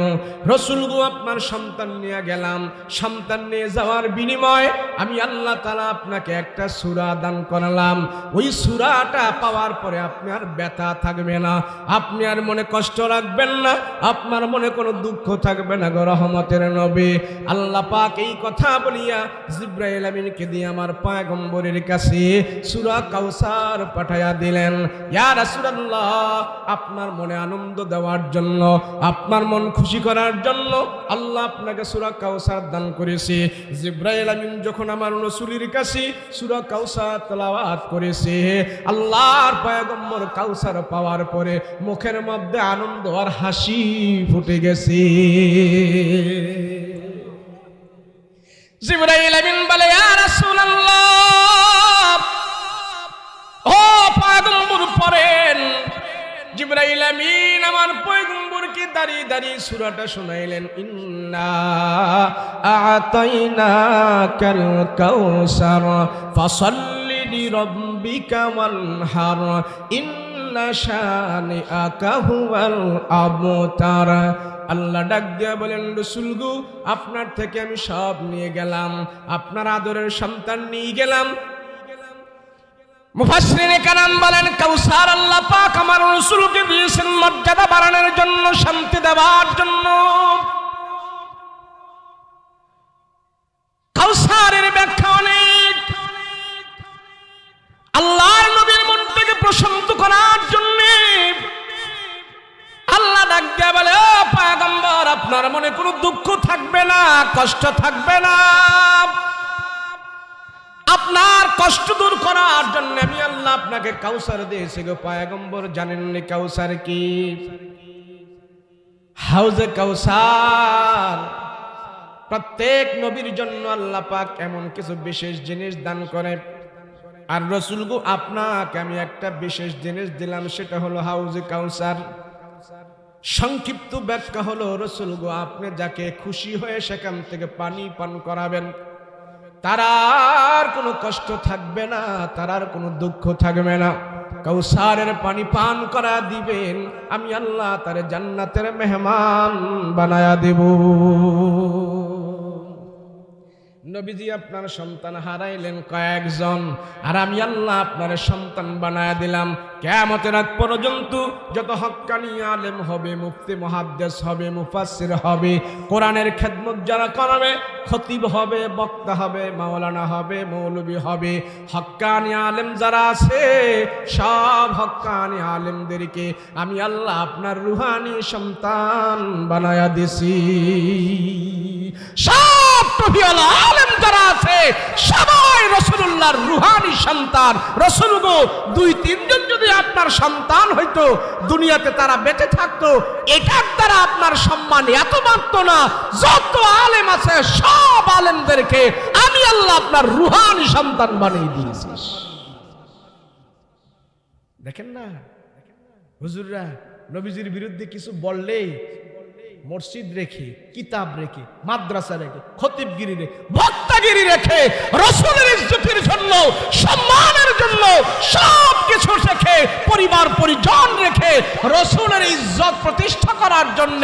রাসূল গো আপনার সন্তান নিয়ে গেলাম সন্তান নিয়ে যাওয়ার বিনিময়ে আমি আল্লাহ তাআলা আপনাকে একটা সূরা দান করলাম ওই সূরাটা পাওয়ার পরে আপনি আর ব্যথা থাকবে না আপনি আর মনে কষ্ট রাখবেন না আপনার মনে কোনো দুঃখ থাকবে না গো রহমতের নবী আল্লাহ পাক এই কথা বলিয়া জিবরাইল আমিনকে দিয়ে আমার পয়গম্বরের কাছে সূরা কাউসার পাঠায়া দিলেন ইয়া রাসূলুল্লাহ আপনার মনে আনন্দ দেওয়ার জন্য আপনার মন খুশি করার জন্য আল্লাহ আপনাকে সূরা কাউসার দান করেছে জিবরাইল আমিন যখন আমার রাসূলের কাছে সূরা কাউসার তেলাওয়াত করেছে আল্লাহর পয়গম্বর কাউসার পাওয়ার পরে মুখের মধ্যে আনন্দ আর হাসি ফুটে গেছে জিবরাইল আমিন বলে ইয়া রাসূলুল্লাহ ও পয়গম্বর পড়েন জিবরাইল আমিন আমার পয়গম্বরকে আমাদেরকে দাঁড়িয়ে দাঁড়িয়ে সূরাটা শোনাইলেন, ইন্না আ'তাইনাকাল কাউসার ফাসাল্লি লিরাব্বিকা ওয়ানহার ইন্না শানিআকা হুয়াল আবতার। আল্লাহ ডাক দিয়া বলেন, রাসূল গো, আপনার থেকে আমি সব নিয়ে গেলাম, আপনার আদরের সন্তান নিয়ে গেলাম। মুফাসসিরিনে কেরাম বলেন, কাউসার আল্লাহ পাক আমার রাসূলকে দিয়েছেন মর্যাদা বাড়ানোর জন্য, শান্তি দেওয়ার জন্য। কাউসারের ব্যাখ্যা অনেক, আল্লাহর নবীর মনটাকে প্রশান্ত করার জন্য আল্লাহ ডাক দিয়া বলে, ও পয়গম্বর, আপনার মনে কোনো দুঃখ থাকবে না, কষ্ট থাকবে না। আপনার কষ্ট দূর করার জন্য আমি আল্লাহ আপনাকে কাউসার দিয়েছি গো পয়গম্বর। জানেননি কাউসার কি? হাউজে কাউসার। প্রত্যেক নবীর জন্য আল্লাহ পাক এমন কিছু বিশেষ জিনিস দান করে, আর রাসূল গো আপনাকে আমি একটা বিশেষ জিনিস দিলাম, সেটা হলো হাউজে কাউসার। সংক্ষিপ্ত ব্যাখ্যা হলো, রাসূল গো আপনি যাকে খুশি হয়ে সেখান থেকে পানি পান করাবেন, তার আর কোনো কষ্ট থাকবে না, তার আর কোনো দুঃখ থাকবে না। কাউসারের পানি পান করা দিবেন, আমি আল্লাহ তার জান্নাতের মেহমান বানায়া দেব। নবীজি আপনার সন্তান হারাইলেন কয়েকজন, আর আমি আল্লাহ আপনার সন্তান বানায়া দিলাম। কিয়ামতের আগ পর্যন্ত যত হক্কানি আলেম হবে, মুফতি মুহাদ্দিস হবে, মুফাসসির হবে, কোরআনের খেদমত যারা করবে, খতিব হবে, বক্তা হবে, মাওলানা হবে, মৌলবী হবে, হক্কানি আলেম যারা আছে, সব হক্কানি আলেমদেরকে আমি আল্লাহ আপনার রুহানি সন্তান বানায়া দিছি। সব টুপিওয়ালা আলেম যারা আছে, সবাই রাসূলুল্লাহর রুহানি সন্তান। রাসূল গো, 2-3 জন যদি আপনার সন্তান হইতো, দুনিয়াতে তারা বেঁচে থাকতো, এটার দ্বারা আপনার সম্মান এত বাড়তো না। যত আলেম আছে সব আলেমদেরকে আমি আল্লাহ আপনার রুহানি সন্তান বানিয়ে দিয়েছি। দেখেন না হুজুররা নবীজির বিরুদ্ধে কিছু বললেই মসজিদ রেখে, কিতাব রেখে, মাদ্রাসা রেখে, খতিবগিরি রেখে, বক্তাগিরি রেখে, রাসূলের ইজ্জতের জন্য, সম্মানের জন্য সব কিছু রেখে, পরিবার পরিজন রেখে রাসূলের ইজ্জত প্রতিষ্ঠা করার জন্য,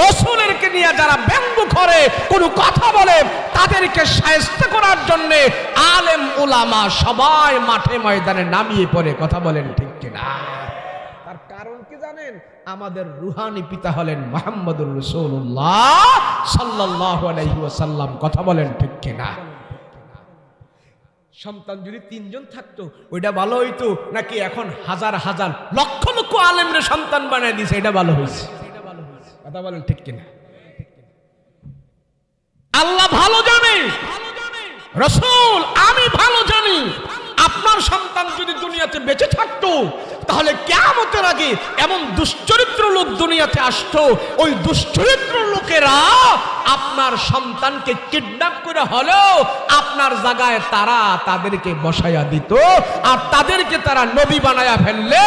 রাসূলেরকে নিয়ে যারা ব্যঙ্গ করে, কোনো কথা বলে, তাদেরকে শায়েস্তা করার জন্য আলেম উলামা সবাই মাঠে ময়দানে নামিয়ে পড়ে। কথা বলেন ঠিক কিনা? তার কারণ কি জানেন? আমাদের রুহানি পিতা হলেন মুহাম্মদুর রাসূলুল্লাহ সাল্লাল্লাহু আলাইহি ওয়াসাল্লাম। কথা বলেন ঠিক কিনা? সন্তান যদি 3 জন থাকতো ওইটা ভালো হইতো, নাকি এখন হাজার হাজার লক্ষ লক্ষ আলেমরে সন্তান বানায় দিয়েছে, এটা ভালো হয়েছে? কথা বলেন ঠিক কিনা? আল্লাহ ভালো জানে, রাসূল আমি ভালো জানি। আপনার সন্তান যদি দুনিয়াতে বেঁচে থাকতো, তাহলে কিয়ামতের আগে এমন দুশ্চরিত্র লোক দুনিয়াতে আসতো, ওই দুশ্চরিত্র লোকেরা আপনার সন্তানকে কিডন্যাপ করে হলেও আপনার জায়গায় তারা তাদেরকে বসায়া দিত, আর তাদেরকে তারা নবী বানায়া ফেললে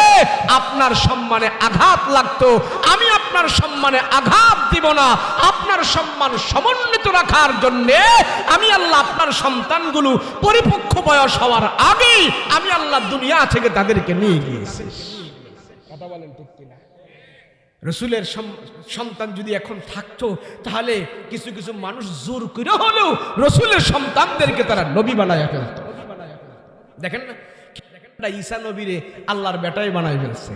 আপনার সম্মানে আঘাত লাগতো। আমি আপনার সম্মানে আঘাত দিব না, আপনার সম্মান সমুন্নত রাখার জন্য আমি আল্লাহ আপনার সন্তানগুলো পরিপক্ক বয়স হওয়ার আগেই আমি আল্লাহ দুনিয়া থেকে তাদেরকে নিয়ে গিয়েছি। কথা বলেন ঠিক কিনা? রাসূলের সন্তান যদি এখন থাকতো, তাহলে কিছু কিছু মানুষ জোর করে হলেও রাসূলের সন্তানদেরকে তারা নবী বানায়া ফেলতো। দেখেন না, ঈসা নবীরে আল্লাহর বেটাই বানাই ফেলছে।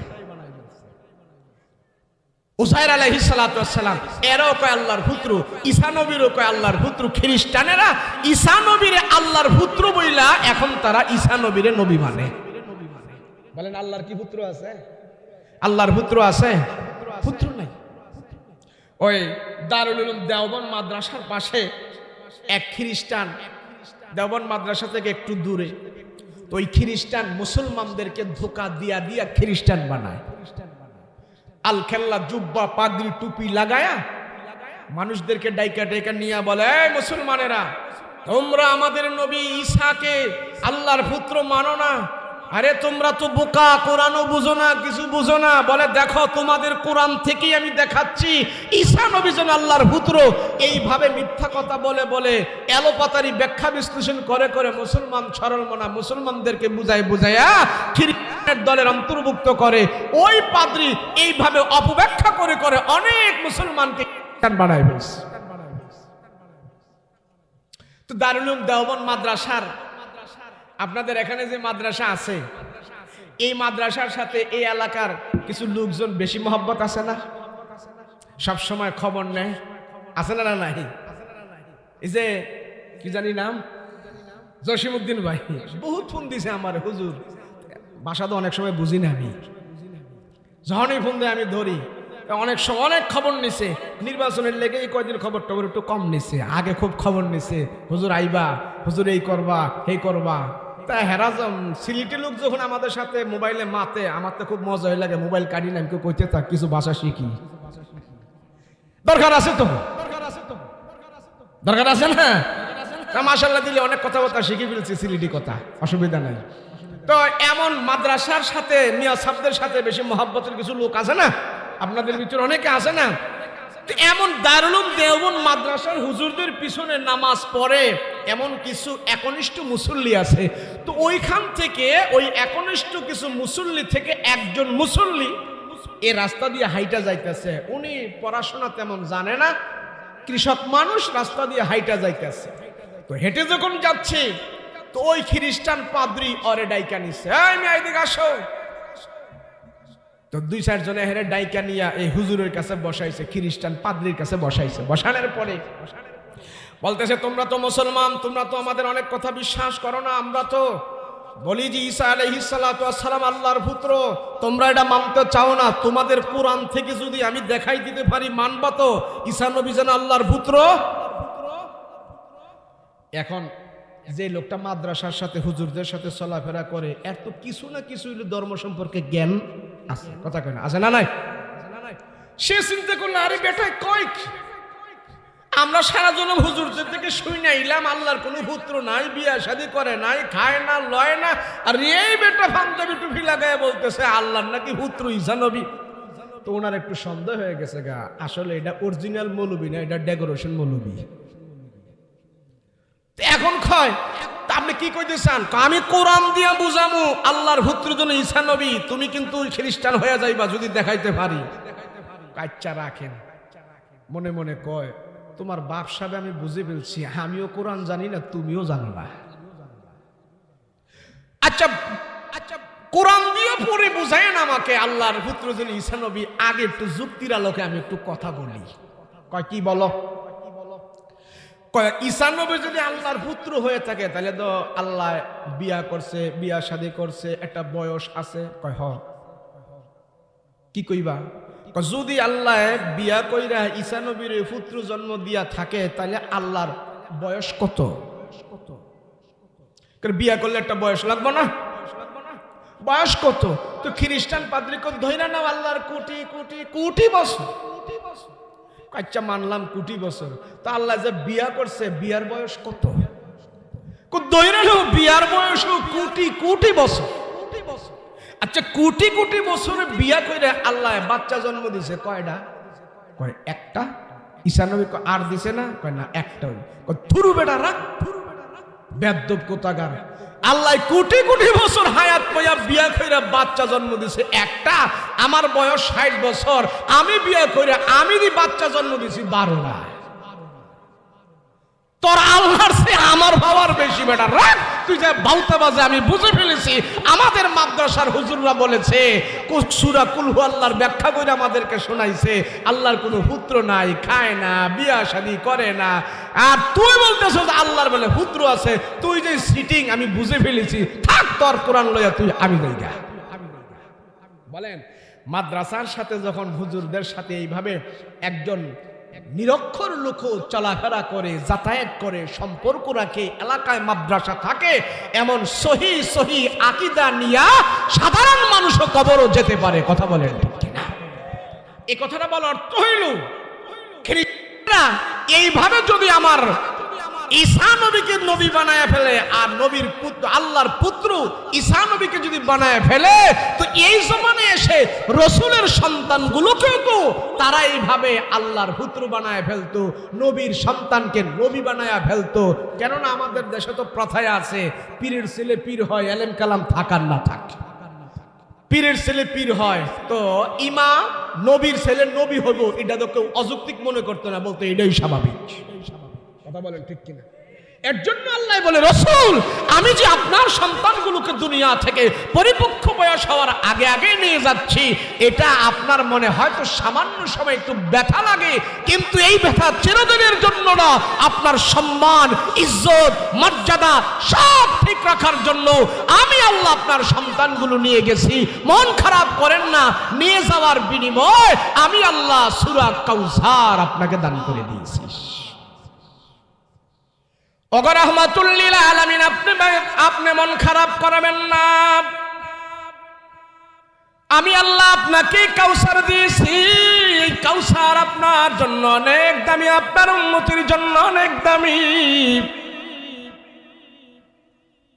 উযাইর আলাইহিস সালাতু ওয়াস সালাম এরাও কয় আল্লাহর পুত্র, ঈসা নবীরও কয় আল্লাহর পুত্র। খ্রিস্টানেরা ঈসা নবীরে আল্লাহর পুত্র বইলা এখন তারা ঈসা নবীরে নবী মানে। বলেন আল্লাহর কি পুত্র আছে? আল্লাহর পুত্র আছে? পুত্র নাই। ওই দারুল উলুম দেওবন্দ মাদ্রাসার পাশে এক খ্রিস্টান, দেওবন্দ মাদ্রাসা থেকে একটু দূরে, তো ওই খ্রিস্টান মুসলমানদেরকে ধোঁকা দিয়া দিয়া খ্রিস্টান বানায়। আল খেল্লা জুব্বা পাগড়ি টুপি লাগায়া মানুষদেরকে ডাইকা ডাইকা নিয়ে বলে, এই মুসলমানেরা, তোমরা আমাদের নবী ঈসাকে আল্লাহর পুত্র মানো না, আরে তোমরা তো বোকা, কোরআনও বুঝো না, কিছু বুঝো না। বলে দেখো তোমাদের কোরআন থেকেই আমি দেখাচ্ছি ঈসা নবী যেন আল্লাহর পুত্র। এইভাবে মিথ্যা কথা বলে বলে এলোপাতারি ব্যাখ্যা বিশ্লেষণ করে করে মুসলমান সরল মনা মুসলমানদেরকে বুঝাইয়া খ্রিস্টানের দলের অন্তর্ভুক্ত করে। ওই পাদ্রী এইভাবে অপব্যাখ্যা করে করে অনেক মুসলমানকে খ্রিস্টান বানায় ফেলছে। তো দারুল উলুম দেওবন্দ মাদ্রাসার আপনাদের এখানে যে মাদ্রাসা আছে, এই মাদ্রাসার সাথে এই এলাকার কিছু লোকজন বেশি মহব্বত আছে না? সব সময় খবর নেয়, আছে না? নাই? এই যে কি জানি নাম, জসিমউদ্দিন ভাই বহুত ফোন দিছে আমার, হুজুর বাসা তো অনেক সময় বুঝি না আমি, যখনই ফোন দেয় আমি ধরি। অনেক সময় অনেক খবর নিছে, নির্বাচনের লেগে এই কয়দিন খবর টবর একটু কম নিছে, আগে খুব খবর নিছে, হুজুর আইবা, হুজুর এই করবা এই করবা। তা হেরাজম সিলেটি লোক যখন আমাদের সাথে মোবাইলে মাতে, আমার তো খুব মজা হয়ে লাগে, মোবাইল কাটি না, আমি কইতে থাক কিছু ভাষা শিখি। দরকার আছে তো, দরকার আছে না? মাশাআল্লাহ দিলে অনেক কথাবার্তা শিখে ফেলছি, সিলেটি কথা, অসুবিধা নাই। তো এমন মাদ্রাসার সাথে মিয়া সাহেবদের সাথে বেশি মহব্বতের কিছু লোক আছে না আপনাদের ভিতরে? অনেকে আছে না? এমন দারুল উলুম দেওবন্দ মাদ্রাসার হুজুরদের পিছনে নামাজ পড়ে এমন কিছু একনিষ্ঠ মুসল্লি আছে। তো ওইখান থেকে ওই একনিষ্ঠ কিছু মুসল্লি থেকে একজন মুসল্লি এই রাস্তা দিয়ে হাইটা যাইতেছে। উনি পড়াশোনা তেমন জানে না, কৃষক মানুষ, রাস্তা দিয়ে হাইটা যাইতেছে। তো হেঁটে যখন যাচ্ছে তো ওই খ্রিস্টান পাদ্রী অরে ডাইকা নিচ্ছে, এই মেয়ে এদিকে আসো। তো দুই চার জনে হেরে ডাইকা নিয়া এই হুজুরের কাছে বসাইছে, খ্রিস্টান পাদ্রীর কাছে বসাইছে। বসানোর পরে বলতেছে, তোমরা তো মুসলমান, তোমরা তো আমাদের অনেক কথা বিশ্বাস করো না। আমরা তো বলি যে ঈসা আলাইহিস সালাতু ওয়াস সালাম আল্লাহর পুত্র, তোমরা এটা মানতে চাও না। তোমাদের কোরআন থেকে যদি আমি দেখাই দিতে পারি মানবা তো ঈসা নবী যেন আল্লাহর পুত্র? এখন যে লোকটা মাদ্রাসার সাথে হুজুরদের সাথে চলাফেরা করে, এর তো কিছু না কিছু ধর্ম সম্পর্কে জ্ঞান আছে, কথা কয় না? আছে না নাই? সে চিন্তা করলো, আরে বেটা কয় কি, আমরা সারা জনম হুজুরদের থেকে শুনে আইলাম আল্লাহর কোনো পুত্র নাই, বিয়া শাদী করে নাই, খায় না, লয় না, আর এই বেটা পাঞ্জাবি টুপি লাগায় বলতেছে আল্লাহর নাকি পুত্র ঈসা নবী। তো ওনার একটু সন্দেহ হয়ে গেছে গা, আসলে এটা অরিজিনাল মৌলবী না, এটা ডেকোরেশন মৌলবী। এখন কয় আপনি কি কইতে চান? আমি কোরআন দিয়া বুঝামু আল্লাহর পুত্র যেন ঈসা নবী, তুমি কিন্তু খ্রিস্টান হয়ে যাইবা যদি দেখাইতে পারি। কাচ্চা রাখেন, মনে মনে কয় তোমার বাপ সাহেব আমি বুঝে ফেলছি, আমিও কোরআন জানি না, তুমিও জানো না। আচ্ছা আচ্ছা, কোরআন দিয়ে পড়ে বুঝায় না আমাকে আল্লাহর পুত্র যেন ঈসা নবী। আগে একটু যুক্তির আলোকে আমি একটু কথা বলি। কয় কি বলো? ঈসা নবী যদি আল্লাহর পুত্র হয়ে থাকে তাহলে তো আল্লাহ বিয়া করছে, বিয়া শাদী করছে, একটা বয়স আছে। কয় হ। কি কইবা? যদি আল্লাহ বিয়া কইরা ঈসা নবীর পুত্র জন্ম দিয়া থাকে তাহলে আল্লাহর বয়স কত? বিয়া করলে একটা বয়স লাগবে না? বয়স কত? তো খ্রিস্টান পাদ্রীকে ধইরা নাও আল্লাহর কোটি কোটি কোটি বছর। আচ্ছা মানলাম কোটি বছর, তো আল্লাহ যে বিয়া করছে বিয়ার বয়স কত? ধইরা নাও বিয়ার বয়স কোটি কোটি বছর। আচ্ছা কোটি কোটি বছরে বিয়া কইরা আল্লাহ বাচ্চা জন্ম দিছে কয়টা? কয় একটা। ঈসা নবী আর দিছে না? কয় না, একটাই। কয় থুরু বেটা রাখ, বেয়াদব কোতাগার। আল্লাহ কোটি কোটি বছর হায়াত পাইয়া বিয়া কইরা বাচ্চা জন্ম দিছে একটা। আমার বয়স 60 বছর, আমি বিয়া কইরা আমি বাচ্চা জন্ম দিছি 12টা। তোর আল্লাহর সে আমার বাবার বেশি বেটা রাখ, তুই যা বাউতা বাজে আমি বুঝে ফেলেছি। আমাদের মাদ্রাসার হুজুররা বলেছে, সূরা কুল হু আল্লাহর ব্যাখ্যা করে আমাদেরকে শোনাইছে আল্লাহর কোনো পুত্র নাই, খায় না, বিয়া শাদী করে না। আর তুই বলতেছিস আল্লাহর বলে পুত্র আছে। তুই যে সিটিং আমি বুঝে ফেলেছি, থাক তোর কোরআন লইয়া তুই আমি যাইগা। বলেন মাদ্রাসার সাথে যখন হুজুরদের সাথে এইভাবে একজন নিরক্ষর লোক চলাফেরা করে, যাতায়াত করে, সম্পর্ক রাখে, এলাকায় মাদ্রাসা থাকে, এমন সহি সহি আকীদা নিয়া সাধারণ মানুষও কবরও যেতে পারে। কথা বলেন ঠিক কিনা? এই কথাটা বলার অর্থ হইল খ্রিস্টানরা এইভাবে যদি আমার ঈসা নবীকে নবী বানায় ফেলে আর নবীর পুত্র আল্লাহর পুত্র ঈসা নবীকে যদি বানায় ফেলে, তো এই জমানে এসে রসুলের সন্তানগুলোকেও তো তারা এইভাবে আল্লাহর পুত্র বানায় ফেলতো, নবীর সন্তানকে নবী বানায় ফেলতো। কেননা আমাদের দেশে তো প্রথায় আছে, পীরের ছেলে পীর হয়, এলেম কালাম থাকার না থাকে। পীরের ছেলে পীর হয়, তো ইমা নবীর ছেলে নবী হইব, এটা তো কেউ অযৌক্তিক মনে করতো না, বলতো এটাই স্বাভাবিক। কথা বলেন ঠিক কিনা? এর জন্য আল্লাহ বলে, রসুল আমি যে আপনার সন্তানগুলোকে দুনিয়া থেকে পরিপক্ক বয়স হওয়ার আগে আগে নিয়ে যাচ্ছি, এটা আপনার মনে হয়তো সামান্য সময় একটু ব্যথা লাগে, কিন্তু এই ব্যথা চিরদিনের জন্য না। আপনার সম্মান, ইজ্জত, মর্যাদা সব ঠিক রাখার জন্য আমি আল্লাহ আপনার সন্তানগুলো নিয়ে গেছি। মন খারাপ করেন না, নিয়ে যাওয়ার বিনিময় আমি আল্লাহ সূরা কাউসার আপনাকে দান করে দিয়েছি। ওগো রাহমাতুল লিল আলামিন, আপনি মন খারাপ করবেন না। আমি আল্লাহ আপনাকে কাউসার দিয়েছি। এই কাউসার আপনার জন্য অনেক দামি, আপনার উম্মতের জন্য অনেক দামি।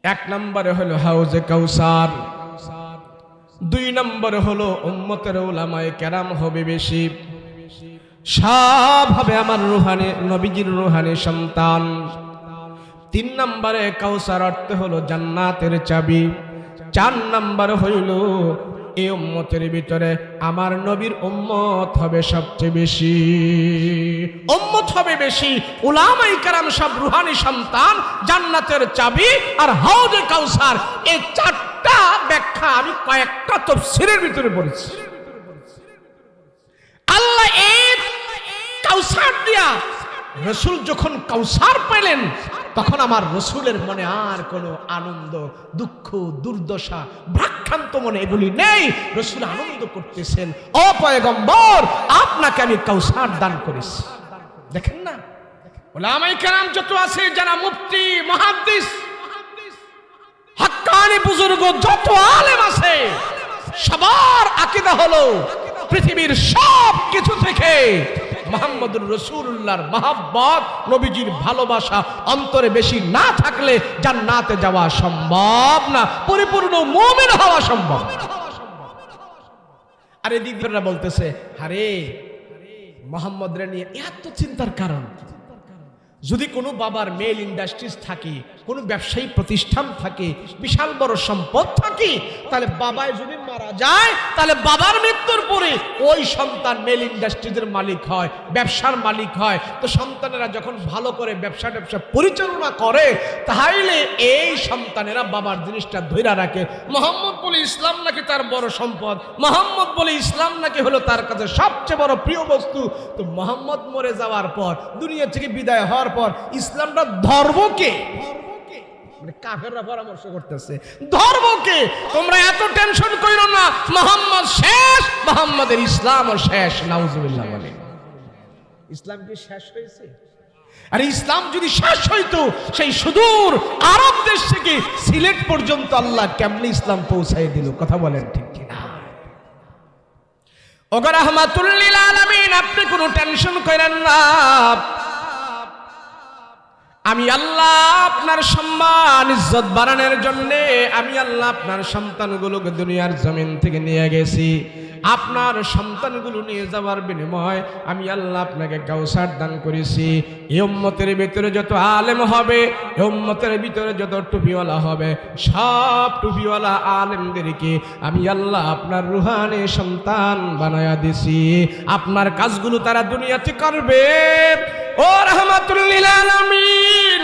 এক নম্বরে হলো হাউজে কাউসার, দুই নম্বরে হলো উম্মতের উলামায়ে কেরাম হবে বেশি, সব হবে আমার রূহানি নবীজির রূহানি সন্তান। তিন নম্বরে কাউসার অর্থ হলো জান্নাতের চাবি। চার নম্বর হইল এই উম্মতের ভিতরে আমার নবীর উম্মত হবে সবচেয়ে বেশি, উম্মত হবে বেশি। উলামায়ে কেরাম সব রূহানি সন্তান, জান্নাতের চাবি আর হাউজে কাউসার। এই চারটা ব্যাখ্যা আমি কয়েকটা তাফসীরের ভিতরে পড়েছি। আল্লাহ এই কাউসার দিয়া, রসুল যখন কাউসার পেলেন তখন আমার রসুলের মনে আর কোনো আনন্দ, দুঃখ, দুর্দশা, ভারাক্রান্ত মনে এগুলি নেই। রসুল আনন্দ করতেছেন, ও পয়গম্বর আপনাকে আমি কাউসার দান করেছি। দেখেন না, উলামায়ে কেরাম যত আছে, যারা মুফতি, মুহাদ্দিস, হাক্কানি বুজুর্গ, যত আলেম আছে, সবার আকীদা হলো পৃথিবীর সব কিছু থেকে মুহাম্মদুর রাসূলুল্লাহর মহব্বত, নবীজির ভালোবাসা অন্তরে বেশি না থাকলে জান্নাতে যাওয়া সম্ভব না, পরিপূর্ণ মুমিন হওয়া সম্ভব। আর এদিক থেকে বলতেছে, আরে মুহাম্মদরে নিয়ে এত চিন্তার কারণ, যদি কোনো বাবার মেল ইন্ডাস্ট্রিজ থাকে, কোনো ব্যবসায়ী প্রতিষ্ঠান থাকে, বিশাল বড় সম্পদ থাকে, তাহলে বাবায় যদি মারা যায়, তাহলে বাবার মৃত্যুর পরে ওই সন্তান মেল ইন্ডাস্ট্রিজের মালিক হয়, ব্যবসার মালিক হয়। তো সন্তানেরা যখন ভালো করে ব্যবসা পরিচালনা করে, তাহলে এই সন্তানেরা বাবার জিনিসটা ধইরা রাখে। মোহাম্মদ বলে ইসলাম নাকি তার বড় সম্পদ, মোহাম্মদ বলে ইসলাম নাকি হলো তার কাছে সবচেয়ে বড় প্রিয় বস্তু। তো মোহাম্মদ মরে যাওয়ার পর, দুনিয়া থেকে বিদায় হওয়ার পর ইসলামটা ধর্মকে, মানে কাফেররা পরামর্শ করতেছে, ধর্মকে তোমরা এত টেনশন কইরো না, মুহাম্মদ শেষ, মুহাম্মাদের ইসলামও শেষ। নাউজুবিল্লাহ বলেন, ইসলাম কি শেষ হয়েছে? আর ইসলাম যদি শেষ হইতো, সেই সুদূর আরব দেশ থেকে সিলেট পর্যন্ত আল্লাহ কেমনে ইসলাম পৌঁছাই দিল? কথা বলেন ঠিক কিনা? ওগো রাহমাতুল লিল আলামিন, আপনি কোনো টেনশন করেন না। আমি আল্লাহ আপনার সম্মান ইজ্জত বাড়ানোর জন্য আমি আল্লাহ আপনার সন্তানগুলোকে দুনিয়ার জমিন থেকে নিয়ে গেছি। আপনার সন্তানগুলো নিয়ে যাওয়ার বিনিময় আমি আল্লাহ আপনাকে কাউসার দান করেছি। এই উম্মতের ভিতরে যত আলেম হবে, এই উম্মতের ভিতরে যত টুপিওয়ালা হবে, সব টুপিওয়ালা আলেমদেরকে আমি আল্লাহ আপনার রূহানি সন্তান বানায়া দিছি। আপনার কাজগুলো তারা দুনিয়াতে করবে। ও রাহমাতুল লিল আলামিন,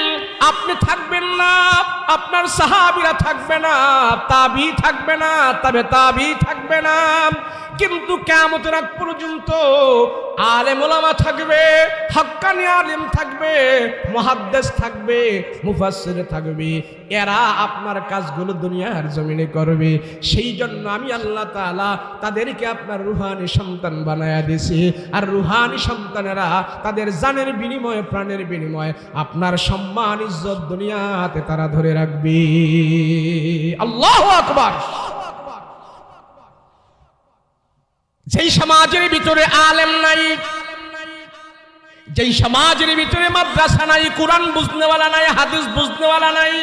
আপনি থাকবেন না, আপনার সাহাবীরা থাকবে না, তাবি থাকবে না, তবে তাবি থাকবে না, কিন্তু কিয়ামতের আগ পর্যন্ত আলেম ওলামা থাকবে, হক্কানি আলেম থাকবে, মুহাদ্দিস থাকবে, মুফাসসির থাকবে। এরা আপনার কাজগুলো দুনিয়ার জমিনে করবে। সেই জন্য আমি আল্লাহ তাআলা তাদেরকে আপনার রূহানি সন্তান বানায়া দিয়েছি। আর রূহানি সন্তানেরা তাদের জানের বিনিময়ে, প্রাণের বিনিময়ে আপনার সম্মান ইজ্জত দুনিয়াতে তারা ধরে রাখবে। আল্লাহু আকবার। যেই সমাজের ভিতরে আলেম নাই, যেই সমাজের ভিতরে মাদ্রাসা নাই, কোরআন বুঝনেওয়ালা নাই, হাদিস বুঝনেওয়ালা নাই,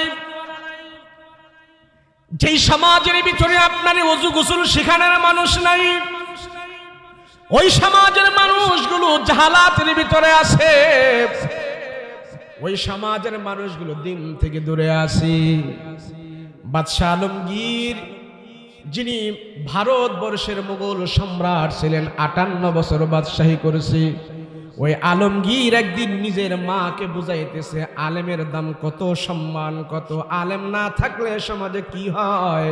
যেই সমাজের ভিতরে আপনার ওযু গোসল শেখানোর মানুষ নাই, ওই সমাজের মানুষগুলো জাহালাতের ভিতরে আছে, ওই সমাজের মানুষগুলো দিন থেকে দূরে আছে। বাদশাহ আলমগীর যিনি ভারতবর্ষের মুঘল সম্রাট ছিলেন, 58 বছর বাদশাহী করেছে, ওই আলমগীর একদিন নিজের মাকে বুঝাইতেছে আলেমের দাম কত, সম্মান কত, আলেম না থাকলে সমাজে কি হয়।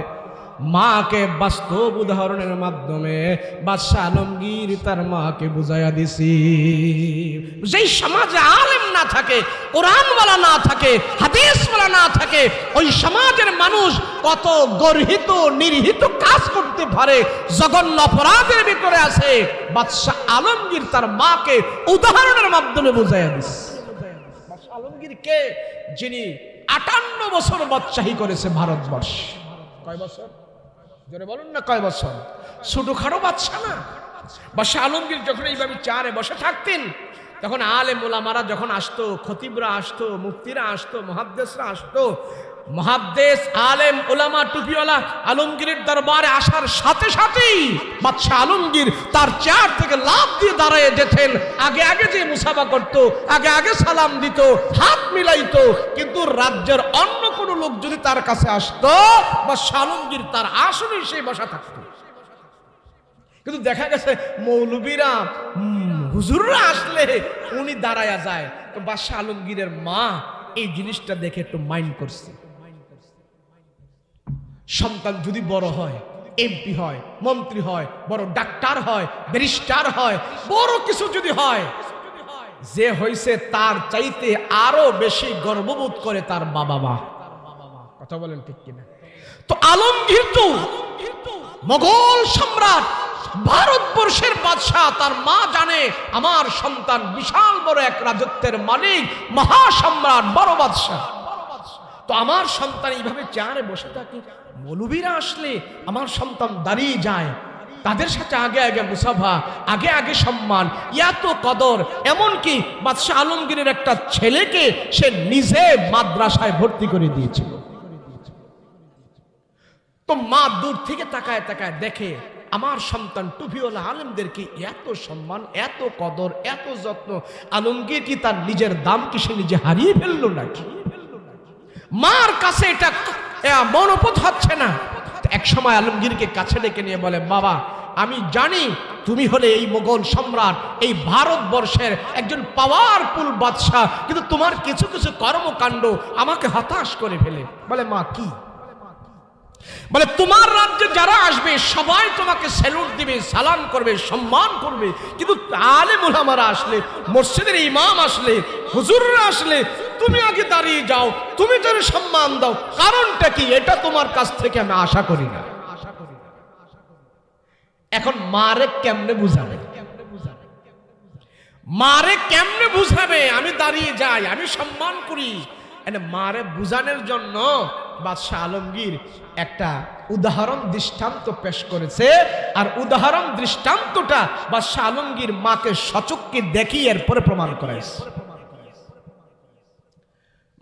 মাকে বাস্তব উদাহরণের মাধ্যমে বাদশাহ আলমগীর তার মাকে বুঝাইয়া দিছি, যেই সমাজে আলেম না থাকে, কোরআনওয়ালা না থাকে, হাদিসওয়ালা না থাকে, ওই সমাজের মানুষ কত গর্হিত নির্হিত কাজ করতে পারে, জঘন্য অপরাধের ভিতরে আছে। বাদশাহ আলমগীর তার মাকে উদাহরণের মাধ্যমে বুঝাইয়া দিছে। বাদশাহ আলমগীর কে? যিনি 58 বছর বাদশাহী করেছে ভারতবর্ষ। কয় বছর? জোরে বলুন না, কয় বছর? ছোটখাটো বাদশা না। বাদশাহ আলমগীর যখন এইভাবে চারে বসে থাকতেন, তখন আলেম ওলামারা যখন আসতো, খতিবরা আসতো, মুফতিরা আসতো, মুহাদ্দিসরা আসতো, মুহাদ্দিস আলেম ওলামা টুপিওয়ালা আলমগীরের দরবারে আসার সাথে সাথেই বাদশাহ আলমগীর তার চেয়ার থেকে লাফ দিয়ে দাঁড়িয়ে যেতেন। আগে আগে যে মুসাফা করত, আগে আগে সালাম দিত, হাত মিলাইতো, কিন্তু রাজ্যের অন্য কোনো লোক যদি তার কাছে আসতো, বাদশাহ আলমগীর তার আসনে সে বসা থাকতো। কিন্তু দেখা গেছে মৌলবীরা, হুজুররা আসলে উনি দাঁড়ায়া যায়। তো বাদশাহ আলমগীরের মা এই জিনিসটা দেখে একটু মাইন্ড করছে। সন্তান যদি বড় হয়, এমপি হয়, মন্ত্রী হয়, বড় ডাক্তার হয়, ব্যারিস্টার হয়, বড় কিছু যদি হয়, যে হইছে তার চাইতে আরো বেশি গর্ববোধ করে তার বাবা মা। কথা বলেন ঠিক কিনা? তো আলমগীর তো মোগল সম্রাট, ভারতবর্ষের বাদশাহ, তার মা জানে আমার সন্তান বিশাল বড় এক রাজত্বের মালিক, মহাসম্রাট, বড় বাদশাহ। তো আমার সন্তান এইভাবে চেয়ারে বসে থাকে, মৌলবীরা আসলে আমার সন্তান দাঁড়িয়ে যায়, তাদের সাথে আগে আগে মুসাফা, আগে আগে সম্মান, এত কদর। এমনকি বাদশাহ আলমগীরের একটা ছেলেকে সে নিজে মাদ্রাসায় ভর্তি করে দিয়েছিল। তো মা দূর থেকে তাকায় তাকায় দেখে আমার সন্তান টুপিওয়ালা আলেমদেরকে এত সম্মান, এত কদর, এত যত্ন। আলমগীর কি তার নিজের দাম কি সে নিজে হারিয়ে ফেললো নাকি? মার কাছে এটা মনোবোধ হচ্ছে না। এক সময় আলমগীরকে কাছে ডেকে নিয়ে বলে, বাবা আমি জানি তুমি হলে এই মোগল সম্রাট, এই ভারতবর্ষের একজন পাওয়ারফুল বাদশাহ, কিন্তু তোমার কিছু কিছু কর্মকাণ্ড আমাকে হতাশ করে ফেলে। বলে মা কি? বলে তোমার রাজ্যে যারা আসবে সবাই তোমাকে স্যালুট দিবে, সালাম করবে, সম্মান করবে, কিন্তু আলেম ওলামারা আসলে, মসজিদের ইমাম আসলে, হুজুররা আসলে তুমি আগে দাঁড়িয়ে যাও, তুমি যেন সম্মান দাও। কারণটা কি? এটা তোমার কাছ থেকে আমি আশা করি না। এখন মারে কেমনে বুঝাবে? মারে কেমনে বুঝাবে? আমি দাঁড়িয়ে যাই, আমি সম্মান করি। মারে বুঝানোর জন্য বাদশাহ আলমগীর একটা উদাহরণ দৃষ্টান্ত পেশ করেছে। আর উদাহরণ দৃষ্টান্তটা বাদশাহ আলমগীর মাকে সচক্ষে দেখিয়ে এরপরে প্রমাণ করেছে।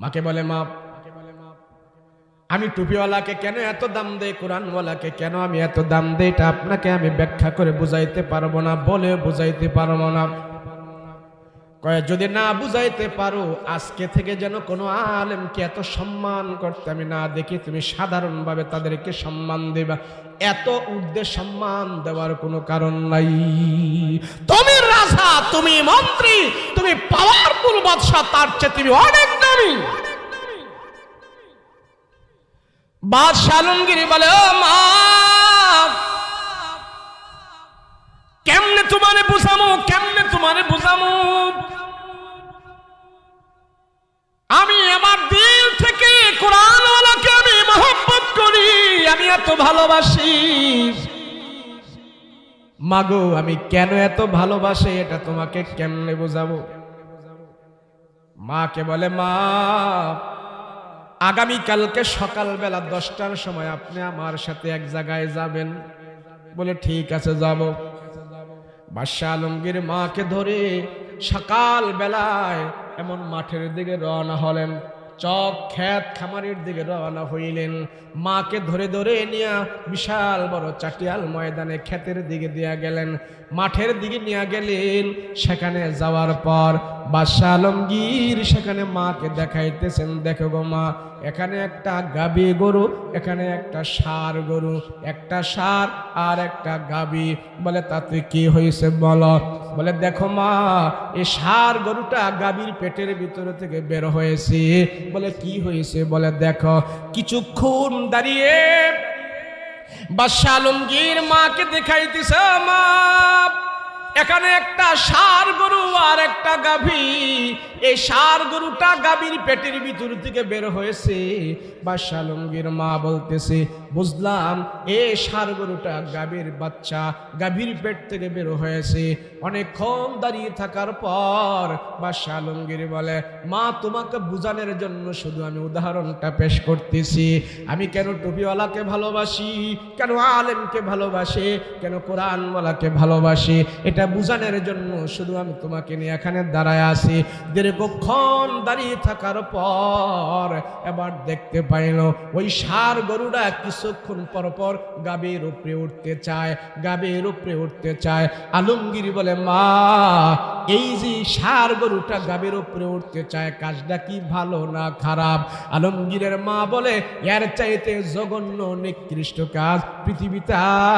মাকে বলে, মা আমি টুপিওয়ালাকে কেন এত দাম দেই, কোরআনওয়ালাকে কেন আমি এত দাম দেই, এটা আপনাকে আমি ব্যাখ্যা করে বুঝাইতে পারবো না, বলে বুঝাইতে পারবো না। কয় যদি না বুঝাইতে পারো, আজকে থেকে যেন কোনো আলেমকে এত সম্মান করতে আমি না দেখি, তুমি সাধারণভাবে তাদেরকে সম্মান দেবা। এত ঊর্ধ্বে সম্মান দেওয়ার কোনো কারণ নাই। তুমি রাজা, তুমি মন্ত্রী, তুমি পাওয়ারফুল বাদশাহ, তার চেয়ে তুমি অনেক দামি। বাদশাহ আলমগীর বলে, ও মা কেমনে তোমারে বুঝামো, কেমনে তোমারে বুঝামো? আমি আমার দিল থেকে কোরআনওয়ালাকে আমি মহব্বত করি, আমি এত ভালোবাসি। মাগো আমি কেন এত ভালোবাসি এটা তোমাকে কেমনে বোঝাবো? মাকে বলে, মা আগামীকালকে সকালবেলা 10টার সময় আপনি আমার সাথে এক জায়গায় যাবেন। বলে ঠিক আছে যাব। বাদশাহ আলমগীর মাকে ধরে সকাল বেলায় এমন মাঠের দিকে রওনা হলেন, চক ক্ষেত খামারের দিকে রওনা হইলেন। মাকে ধরে ধরে নিয়ে বিশাল বড় চাটিয়াল ময়দানে ক্ষেতের দিকে দিয়া গেলেন, মাঠের দিকে নিয়ে গেলেন। সেখানে যাওয়ার পর বাদশাহ আলমগীর সেখানে মাকে দেখাইতেছেন, দেখো গো মা, এখানে একটা গাবি গরু, এখানে একটা ষাঁড় গরু, একটা ষাঁড় আর একটা গাবি। বলে তাতে কি হয়েছে বলো? বলে দেখো মা, এই ষাঁড় গরুটা গাবির পেটের ভিতরে থেকে বের হয়েছে। বলে কি হয়েছে? বলে দেখো। কিছুক্ষণ দাঁড়িয়ে বাদশাহ আলমগীর মাকে দেখাইতেছে, মা এখানে একটা ষাঁড় গরু আর একটা গাভী, এই ষাঁড় গরুটা গাভীর পেটের ভিতর থেকে বের হয়েছে। বাদশাহ আলমগীর মা বলতেছে, বুঝলাম এই ষাঁড় গরুটা গাভীর বাচ্চা, গাভীর পেট থেকে বের হয়েছে। অনেকক্ষণ দাঁড়িয়ে থাকার পর বাদশাহ আলমগীর বলে, মা তোমাকে বোঝানোর জন্য শুধু আমি উদাহরণটা পেশ করতেছি। আমি কেন টুপিওয়ালাকে ভালোবাসি, কেন আলেমকে ভালোবাসি, কেন কোরআনওয়ালাকে ভালোবাসি, এটা বোঝানোর জন্য শুধু আমি তোমাকে নিয়ে এখানে দাঁড়ায় আছি। দীর্ঘক্ষণ দাঁড়িয়ে থাকার পর এবার দেখতে পাইল ওই ষাঁড় গরুটা কিছুক্ষণ পর পর গাভীর উপরে উঠতে চায়, গাভীর উপরে উঠতে চায়। আলমগীর বলে, মা এই যে ষাঁড় গরুটা গাভীর উপরে উঠতে চায়, কাজটা কি ভালো না খারাপ? আলমগীরের মা বলে, এর চাইতে জঘন্য নিকৃষ্ট কাজ পৃথিবীতে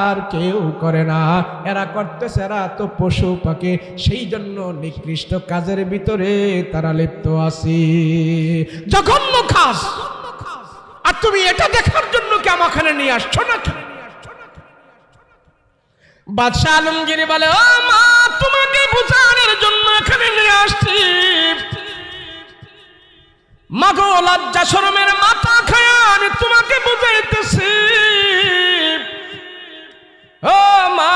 আর কেউ করে না। এরা করতেছে, এরা তো পশু পাখি, সেই জন্য নিকৃষ্ট কাজের ভিতরে তারা লিপ্ত আছে। জঘন্য কাজ, আর তুমি এটা দেখার জন্য কি আমাকে নিয়ে আসছো নাকি? বাদশাহ আলমগীর বলে, ও মা তোমাকে বোঝানোর জন্য এখানে নিয়ে আসছি। মাগো লজ্জা শরমের মাথা খায়া আমি তোমাকে বুঝাইতেছি। ও মা,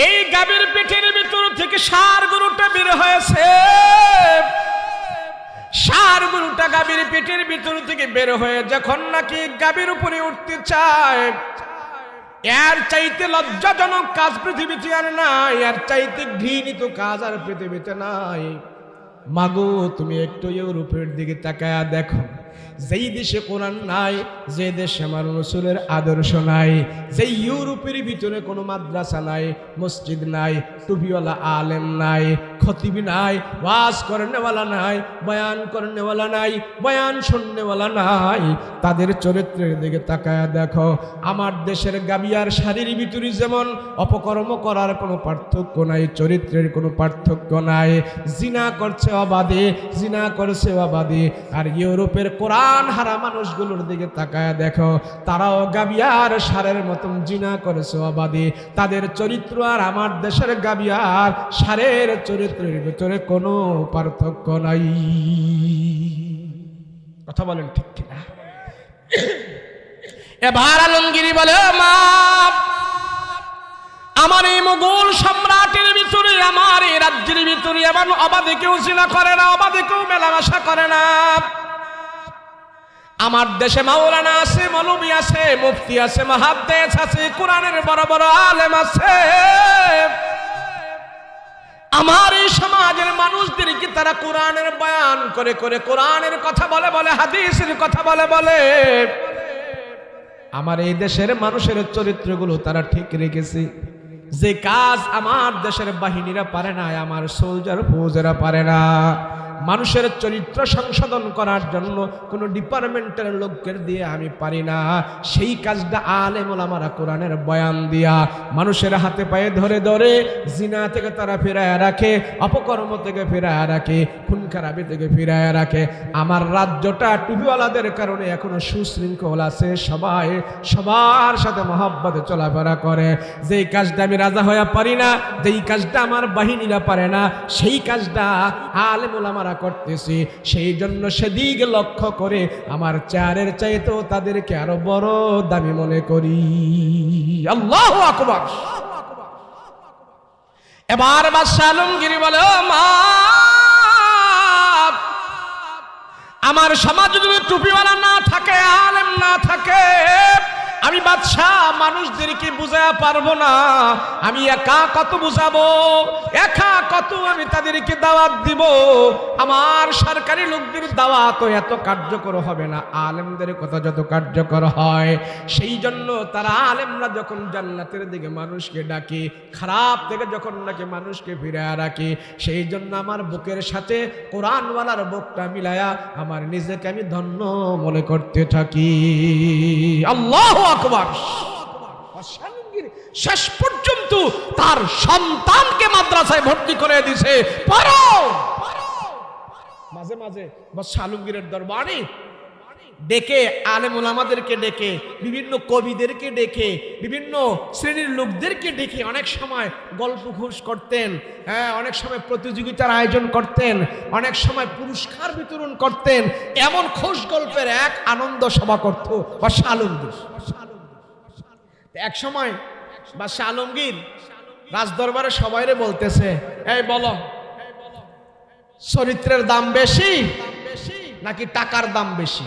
এই গাভীর পেটের ভিতর থেকে ষাঁড় গরুটা বের হয়েছে। ষাঁড় গরুটা গাভীর পেটের ভিতর থেকে বের হয়ে যখন নাকি গাভীর উপরে উঠতে চায়, এর চাইতে লজ্জাজনক কাজ পৃথিবীতে আর নাই, এর চাইতে ঘৃণিত কাজ আর পৃথিবীতে নাই। মাগো তুমি একটু ইউরোপের দিকে তাকায়া দেখো, যেই দেশে কোরআন নাই, যে দেশে আমার রাসূলের আদর্শ নাই, যে ইউরোপের ভিতরে কোনো মাদ্রাসা নাই, মসজিদ নাই, টুপিওয়ালা আলেম নাই, খতিব নাই, ওয়াজ করনেওয়ালা নাই, বয়ান করনেওয়ালা নাই, বয়ান শুননেওয়ালা নাই, তাদের চরিত্রের দিকে তাকায়া দেখো। আমার দেশের গাবিয়ার শাড়ির ভিতরে যেমন অপকর্ম করার কোনো পার্থক্য নাই, চরিত্রের কোনো পার্থক্য নাই, জিনা করছে অবাধে, জিনা করছে অবাধে। আর ইউরোপের কোরআন হারা মানুষগুলোর দিকে তাকায়া দেখো, তারাও গাবিয়ার ষাঁড়ের মতন জিনা করেছে অবাধে। তাদের চরিত্র আর আমার দেশের গাবিয়ার ষাঁড়ের চরিত্রের ভিতরে কোনো পার্থক্য নাই। কথা বলেন ঠিক কিনা? এবার আলমগীর বলে, মা আমার এই মুঘল সম্রাটের ভিতরে, আমার এই রাজ্যের ভিতরে এমন অবাধে কেউ জিনা করে না, অবাধে কেউ মেলামেশা করে না। আমার দেশে মাওলানা আছে, মৌলবী আছে, মুফতি আছে, মুহাদ্দিস আছে, কোরআনের বড় বড় আলেম আছে। আমার এই সমাজের মানুষদেরকে তারা কোরআনের বয়ান করে করে, কোরআনের কথা বলে বলে, হাদিসের কথা বলে বলে। আমার এই দেশের মানুষের চরিত্রগুলো তারা ঠিক রেখেছে। যে কাজ আমার দেশের বাহিনীরা পারে না, আমার সোলজার ফৌজেরা পারে না। মানুষের চরিত্র সংশোধন করার জন্য কোনো ডিপার্টমেন্টের লোকদের দিয়ে আমি পারি না। সেই কাজটা আলেম ওলামারা কোরআনের বয়ান দিয়া মানুষের হাতে পায়ে ধরে ধরে জিনা থেকে তারা ফিরায় রাখে, অপকর্ম থেকে ফিরায় রাখে, খুন খারাপি থেকে ফিরায় রাখে। আমার রাজ্যটা টুপিওয়ালাদের কারণে এখনো সুশৃঙ্খল আছে, সবাই সবার সাথে মহব্বতে চলাফেরা করে। যেই কাজটা আমি রাজা হয়ে পারি না, যেই কাজটা আমার বাহিনীরা পারে না, সেই কাজটা আলেম ওলামারা করতেছি। সেই জন্য সেদিকে লক্ষ্য করে আমার চেয়ারের চাইতেও তাদেরকে আরো বড় দামি মনে করি। আল্লাহু আকবার। এবার বাদশাহ আলমগীর বলে, মা আমার সমাজ যদি টুপিওয়ালা না থাকে, আলেম না থাকে, আমি বাদশাহ মানুষদেরকে বুঝাতে পারবো না, আমি একা কত বুঝাবো, একা কত আমি তাদেরকে দাওয়াত দিব। আমার সরকারি লোকদের দাওয়াত এত কার্যকর হবে না, আলেমদের কথা যত কার্যকর হয়। সেই জন্য তারা আলেমরা যখন জান্নাতের দিকে মানুষকে ডাকে, খারাপ থেকে যখন নাকি মানুষকে ফিরে রাখে, সেই জন্য আমার বুকের সাথে কোরআনওয়ালার বুকটা মিলায়া আমার নিজেকে আমি ধন্য মনে করতে থাকি। আল্লাহু আকবার। শেষ পর্যন্ত তার সন্তানকে মাদ্রাসায় ভর্তি করে দিছে। পড়ো। মাঝে মাঝে বাদশাহ আলমগীরের দরবারে ডেকে আলেম ওলামাদেরকে ডেকে, বিভিন্ন কবিদেরকে ডেকে, বিভিন্ন শ্রেণীর লোকদেরকে ডেকে অনেক সময় গল্প ঘোষ করতেন, হ্যাঁ, অনেক সময় প্রতিযোগিতার আয়োজন করতেন, অনেক সময় পুরস্কার বিতরণ করতেন। এমন খোশ গল্পের এক আনন্দ সভা করত বাদশাহ আলমগীর। এক সময় বাদশাহ আলমগীর রাজদরবারে সবাইরে বলতেছে, এই বলো, চরিত্রের দাম বেশি নাকি টাকার দাম বেশি?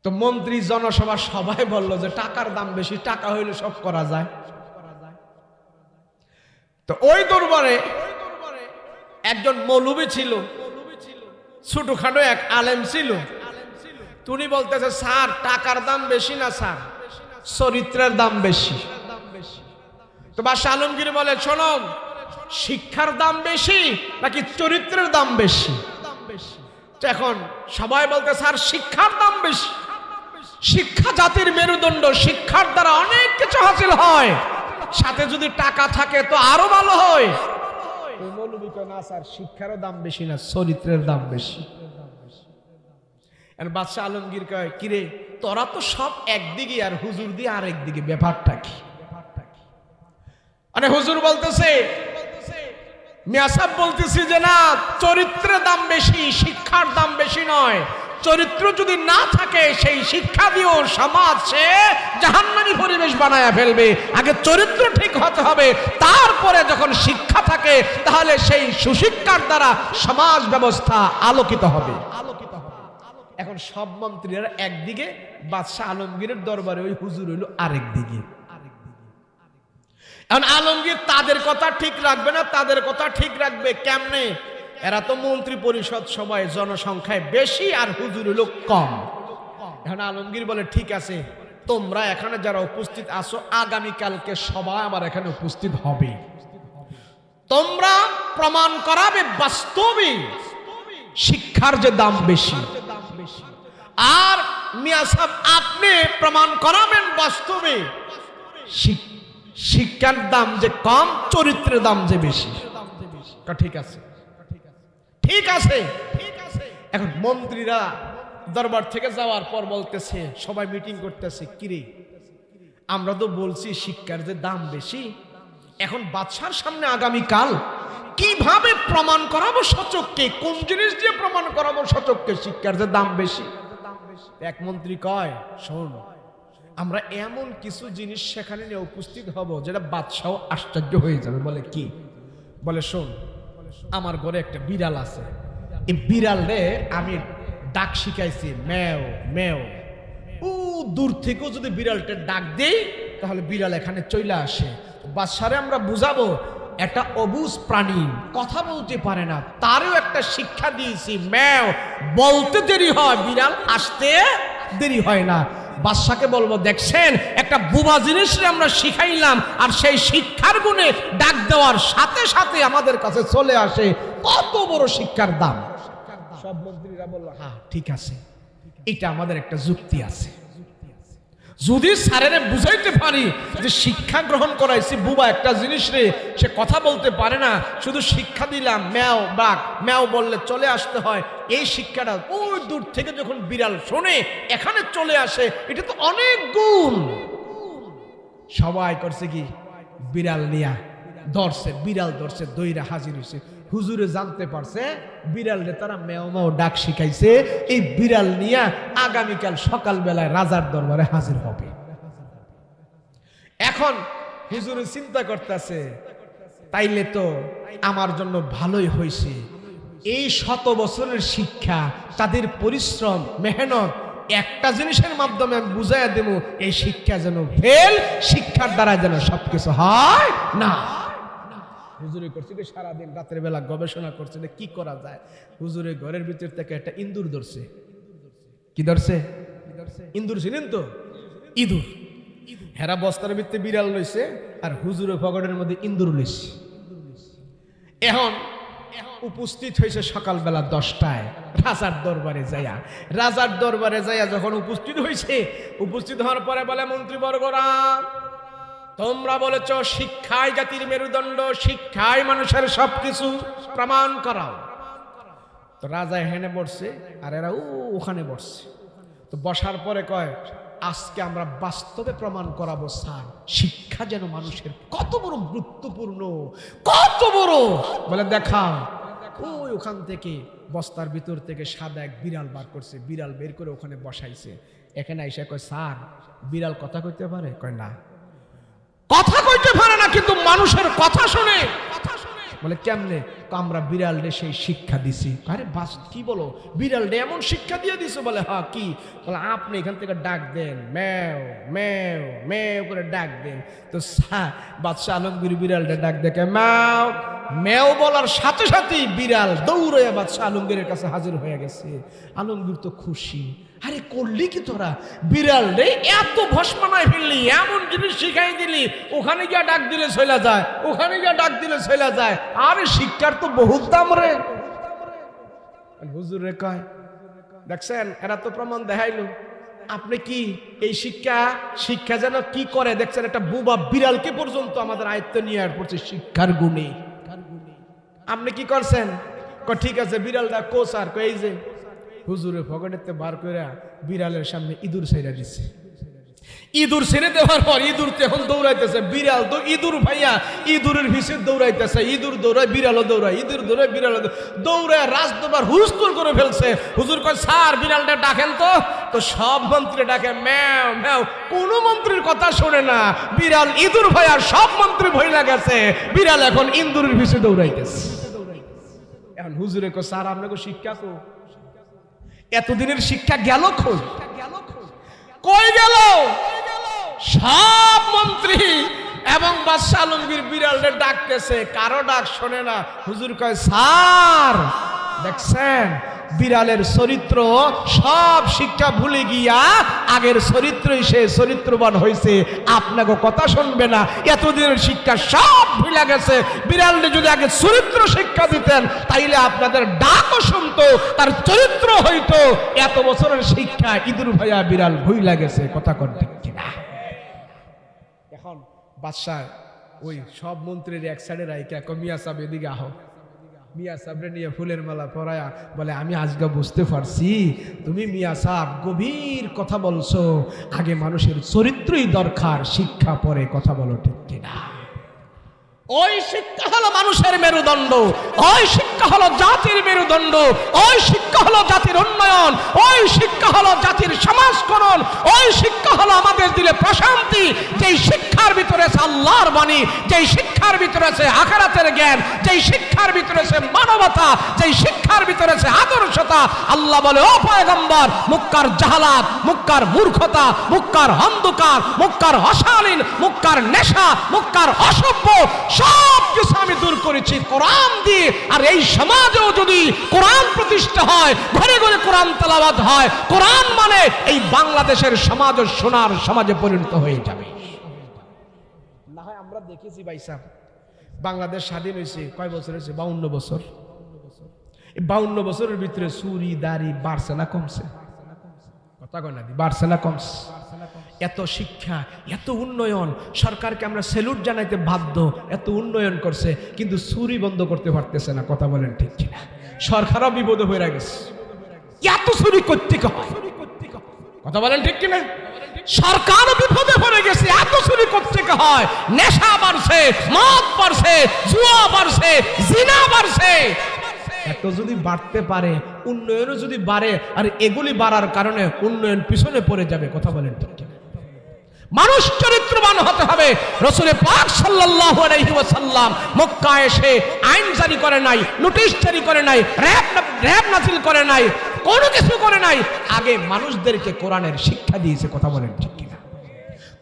তো মন্ত্রী জনসভা সবাই বলল যে টাকার দাম বেশি, টাকা হইলে সব করা যায়। তো ওই দরবারে একজন মৌলবী ছিল, ছোটখাটো এক আলেম ছিল। তুমি বলতেছে, স্যার টাকার দাম বেশি না স্যার, চরিত্রের দাম বেশি। তো বাদশাহ আলমগীর বলে, শোনো, শিক্ষার দাম বেশি নাকি চরিত্রের দাম বেশি? তো এখন সবাই বলতে, স্যার শিক্ষার দাম বেশি। শিক্ষা জাতির মেরুদণ্ড, শিক্ষার দ্বারা অনেক কিছু হাসিল হয়, সাথে যদি টাকা থাকে তো আরো ভালো হয়। না স্যার, শিক্ষারও দাম বেশি না, চরিত্রের দাম বেশি। বাদশাহ আলমগীর কয়, কিরে তোরা তো সব একদিকে আর হুজুর দিয়ে আরেক দিকে, ব্যাপারটা কি? মানে হুজুর বলতেছে, মিয়া সাহেব বলতেছি যে না, চরিত্রের দাম বেশি, শিক্ষার দাম বেশি নয়। চরিত্র যদি না থাকে, সেই শিক্ষা দিয়েও সমাজ সে জাহান্নামী পরিবেশ বানায়া ফেলবে। আগে চরিত্র ঠিক হতে হবে, তারপরে যখন শিক্ষা থাকে তাহলে সেই সুশিক্ষার দ্বারা সমাজ ব্যবস্থা আলোকিত হবে। এখন সব মন্ত্রীরা একদিকে, বাদশাহ আলমগীরের দরবারে ওই হুজুর হইল আরেক দিকে। এখন আলমগীর তাদের কথা ঠিক রাখবে না, তাদের কথা ঠিক রাখবে কেমনে? এরা তো মন্ত্রী পরিষদ সবাই জনসংখ্যায় বেশি আর হুজুর হলো কম। এখন আলমগীর বলে, ঠিক আছে, তোমরা এখানে যারা উপস্থিত আছো, আগামীকালকে সবাই আমার এখানে উপস্থিত হবে। তোমরা প্রমাণ করাবে বাস্তবে শিক্ষার যে দাম বেশি, আর মিয়া সাহেব আপনি প্রমাণ করাবেন বাস্তবে শিক্ষার দাম যে কম, চরিত্রের দাম যে বেশি। ঠিক আছে, ঠিক আছে। এখন মন্ত্রীরা দরবার থেকে যাওয়ার পর বলতেছে, সবাই মিটিং করতেছে, কিরে আমরা তো বলছি শিক্ষার যে দাম বেশি, এখন বাদশার সামনে আগামীকাল কিভাবে প্রমাণ করাবো সচককে, কোন জিনিস দিয়ে প্রমাণ করাবো সচককে শিক্ষার যে দাম বেশি? এক মন্ত্রী কয়, শোন, আমরা এমন কিছু জিনিস সেখানে নিয়ে উপস্থিত হব যেটা বাদশাও আশ্চর্য হয়ে যাবে। বলে কি? বলে শোন, আমার ঘরে একটা বিড়াল আছে, এই বিড়াল রে আমি ডাক শিখাইছি, ম্যাও ম্যাও। ও দূর থেকেও যদি বিড়ালটা ডাক দেই তাহলে বিড়াল এখানে চলে আসে। বাদশারে আমরা বুঝাবো একটা অবুঝ প্রাণী, কথা বলতে পারে না, তারও একটা শিক্ষা দিয়েছি, ম্যাও বলতে দেরি হয়, বিড়াল আসতে দেরি হয় না। বাদশাকে বলবো, দেখছেন একটা বুবা জিনিস আমরা শিখাইলাম, আর সেই শিক্ষার গুণে ডাক দেওয়ার সাথে সাথে আমাদের কাছে চলে আসে, কত বড় শিক্ষার দাম। সব মন্ত্রীরা বলল, হ্যাঁ ঠিক আছে, এটা আমাদের একটা যুক্তি আছে। যদি স্যারেরে বুঝাইতে পারি যে শিক্ষা গ্রহণ করাইছি, বুবা একটা জিনিস রে, সে কথা বলতে পারে না, শুধু শিক্ষা দিলাম, ম্যাও বাঘ, ম্যাও বললে চলে আসতে হয়, এই শিক্ষাটা ওই দূর থেকে যখন বিড়াল শোনে এখানে চলে আসে, এটা তো অনেক গুণ। সবাই করছে কি, বিড়াল নিয়া ধরছে, বিড়াল ধরছে, দইরা হাজির হয়েছে। হুজুরে জানতে পারছে বিড়ালরে তারা ম্যাও ম্যাও ডাক শিখাইছে, এই বিড়াল নিয়া আগামীকাল সকালবেলায় রাজার দরবারে হাজির হবে। এখন হুজুরে চিন্তা করতেছে, তাইলে তো আমার জন্য ভালোই হয়েছে, এই 100 বছরের শিক্ষা, তাদের পরিশ্রম মেহনত, একটা জিনিসের মাধ্যমে আমি বুঝাইয়া দেব, এই শিক্ষা যেন ফেল, শিক্ষার দ্বারা যেন সবকিছু হয় না। হুজুরে করছে কি সারাদিন রাতের বেলা গবেষণা করছে যে কি করা যায়। হুজুরের ঘরের ভিতর থেকে একটা ইঁদুর ধরছে। কি ধরছে? ইঁদুর ছিলেন তো, ইঁদুর। হেরা বস্তার ভিতরে বিড়াল লইছে আর হুজুরের পকেটের মধ্যে ইঁদুর লইছে। এখন উপস্থিত হয়েছে সকালবেলা 10টায় রাজার দরবারে যাইয়া। রাজার দরবারে যাইয়া যখন উপস্থিত হয়েছে, উপস্থিত হওয়ার পরে বলে, মন্ত্রীবর্গরা, তোমরা বলেছ শিক্ষায় জাতির মেরুদণ্ড, শিক্ষায় মানুষের সবকিছু, প্রমাণ করাও। তো রাজা এখানে বসছে আর এরা ওখানে বসছে। তো বসার পরে কয়, আজকে আমরা বাস্তবে প্রমাণ করাবো স্যার, শিক্ষা যেন মানুষের কত বড় গুরুত্বপূর্ণ, কত বড়। বলে দেখাও। ওই ওখান থেকে বস্তার ভিতর থেকে সাদা এক বিড়াল বার করছে, বিড়াল বের করে ওখানে বসাইছে। এখানে আইসা কয়, স্যার বিড়াল কথা কইতে পারে? কয় না, কথা কইতে পারে না, কিন্তু মানুষের কথা শুনে। বলে কেমনে? আমরা বিড়াল রে সেই শিক্ষা দিছি। আরে বাস, কি বলো, বিড়াল রে এমন শিক্ষা দিয়ে দিছো? বলে হ্যাঁ। কি? বলে আপনি এখান থেকে ডাক দেন, ম্যাও ম্যাও ম্যাও করে ডাক দেন। তো বাদশাহ আলমগীর বিড়ালটা ডাক দেখে ম্যাও ম্যাও বলার সাথে সাথেই বিড়াল দৌড়ে বাদশাহ আলমগীরের কাছে হাজির হয়ে গেছে। আলমগীর তো খুশি। আরে করলি কি তোরা? বিড়াল রে এত ভস্মানায় ফেললি, এমন জিনিস শিখাই দিলি, ওখানে গিয়ে ডাক দিলে চলে যায়, ওখানে গিয়ে ডাক দিলে চলে যায়। আরে শিক্ষার তো বহুত দাম রে। হুজুর রে কয়, দেখছেন এরা তো প্রমাণ দেখাইলো। আপনি কি এই শিক্ষা যেন কি করে দেখছেন? একটা বুবা বিড়ালকে পর্যন্ত আমাদের আয়ত্তে নিয়ে আর পড়ছে শিক্ষার গুণে। আপনি কি করছেন? ঠিক আছে, বিড়ালটা কোসার এই যে হুজুরের পকেটেতে বার করে বিড়ালের সামনে ইঁদুর ছেড়ে দিচ্ছে। ইঁদুর ছেড়ে দেওয়ার পর ইঁদুর তো এখন দৌড়াইতেছে, বিড়াল তো ইঁদুর ভাইয়া ইঁদুরের ভিসে দৌড়াইতেছে। ইঁদুর দৌড়ায়, বিড়ালও দৌড়ায়, ইঁদুর দৌড়ায়, বিড়াল দৌড়ায়, রাজদরবার হুলস্থুল করে ফেলছে। হুজুর কয়, স্যার বিড়ালটা ডাকেন তো। তো সব মন্ত্রী ডাকে ম্যাও ম্যাও, কোনো মন্ত্রীর কথা শোনে না। বিড়াল ইঁদুর ভাইয়া সব মন্ত্রী ভইলা গেছে, বিড়াল এখন ইঁদুরের ভিসে দৌড়াইতেছে। এখন হুজুরে কয়, স্যার আপনাকে শিক্ষা কো, এতদিনের শিক্ষা গেল কই গেল? সব মন্ত্রী এবং বাদশাহ আলমগীর বিড়ালটা ডাকতেছে, কারো ডাক শোনে না। হুজুর কয়, স্যার দেখছেন বিড়ালের চরিত্র, সব শিক্ষা ভুলে গিয়া আগের চরিত্রই সে চরিত্রবান হয়েছে, আপনাকে কথা শুনবে না, এতদিনের শিক্ষা সব ভুলে গেছে। বিড়ালটা যদি আগে চরিত্র শিক্ষা দিতেন তাইলে আপনাদের ডাকও শুনতো, তার চরিত্র হইতো। এত বছরের শিক্ষা ইঁদুর ভাইয়া বিড়াল ভুলে গেছে, কথা কন ঠিক কিনা? এখন বাদশাহ ওই সব মন্ত্রীর এক সাইডে রাইকা মিয়া সাহেব এদিকে আহ। মিয়া সাহেবরে নিয়ে ফুলের মালা পরায়া বলে, আমি আজকে বুঝতে পারছি তুমি মিয়া সাহেব গভীর কথা বলছো, আগে মানুষের চরিত্রই দরকার, শিক্ষা পরে কথা বলো, ঠিক কিনা? ওই শিক্ষা হলো মানুষের মেরুদণ্ড, ওই শিক্ষা হলো জাতির মেরুদণ্ড, ওই শিক্ষা হলো জাতির উন্নয়ন, ওই শিক্ষা হলো জাতির সমাজকরণ, ওই শিক্ষা হলো আমাদের দিলে প্রশান্তি। যেই শিক্ষার ভিতরে আছে আল্লাহর বাণী, যেই শিক্ষার ভিতরে আছে আখিরাতের জ্ঞান, যেই শিক্ষার ভিতরে আছে মানবতা, যেই শিক্ষার ভিতরে আছে আদর্শতা। আল্লাহ বলে, ও পয়গম্বর, মুক্কার জাহালাত, মুক্কার মূর্খতা, মুক্কার অন্ধকার, মুক্কার অশালীন, মুক্কার নেশা, মুক্কার অসভ্য সব কিছু আমি দূর করেছি কোরআন দিয়ে। আর এই সমাজেও যদি কোরআন প্রতিষ্ঠা হয়, ঘরে ঘরে কোরআন তেলাওয়াত হয়, কোরআন মানে এই বাংলাদেশের সমাজ সোনার সমাজে পরিণত হয়ে যাবে। না হয় আমরা দেখেছি ভাই সাহেব, বাংলাদেশ স্বাধীন হয়েছে কয় বছর হয়েছে? 52 বছর। এই 52 বছরের ভিতরে চুরি দাড়ি বাড়ছে না কমছে? কথা কয় না, বাড়ছে না কমছে? এত শিক্ষা, এত উন্নয়ন, সরকারকে আমরা স্যালুট জানাইতে বাধ্য, এত উন্নয়ন করছে, কিন্তু চুরি বন্ধ করতে পারতেছে না। কথা বলেন ঠিক কিনা? সরকারও বিপদে হয়ে গেছে, এত চুরি করতে হয়। কথা বলেন ঠিক কিনা? সরকারও বিপদে পড়ে গেছে, এত চুরি করতে হয়। নেশা বাড়ছে, মদ বাড়ছে, জুয়া বাড়ছে, জিনা বাড়ছে। এত যদি বাড়তে পারে, উন্নয়নও যদি বাড়ে, আর এগুলি বাড়ার কারণে উন্নয়ন পিছনে পড়ে যাবে। কথা বলেন ঠিক কিনা? মানুষ চরিত্রবান হতে হবে। রাসূল পাক সাল্লাল্লাহু আলাইহি ওয়াসাল্লাম মক্কা এসে আইন জারি করে নাই, নোটিশ জারি করে নাই, র‍্যাব নাযিল করে নাই, কোনো কিছু করে নাই, আগে মানুষদেরকে কোরআনের শিক্ষা দিয়েছে। কথা বলেন ঠিক কিনা?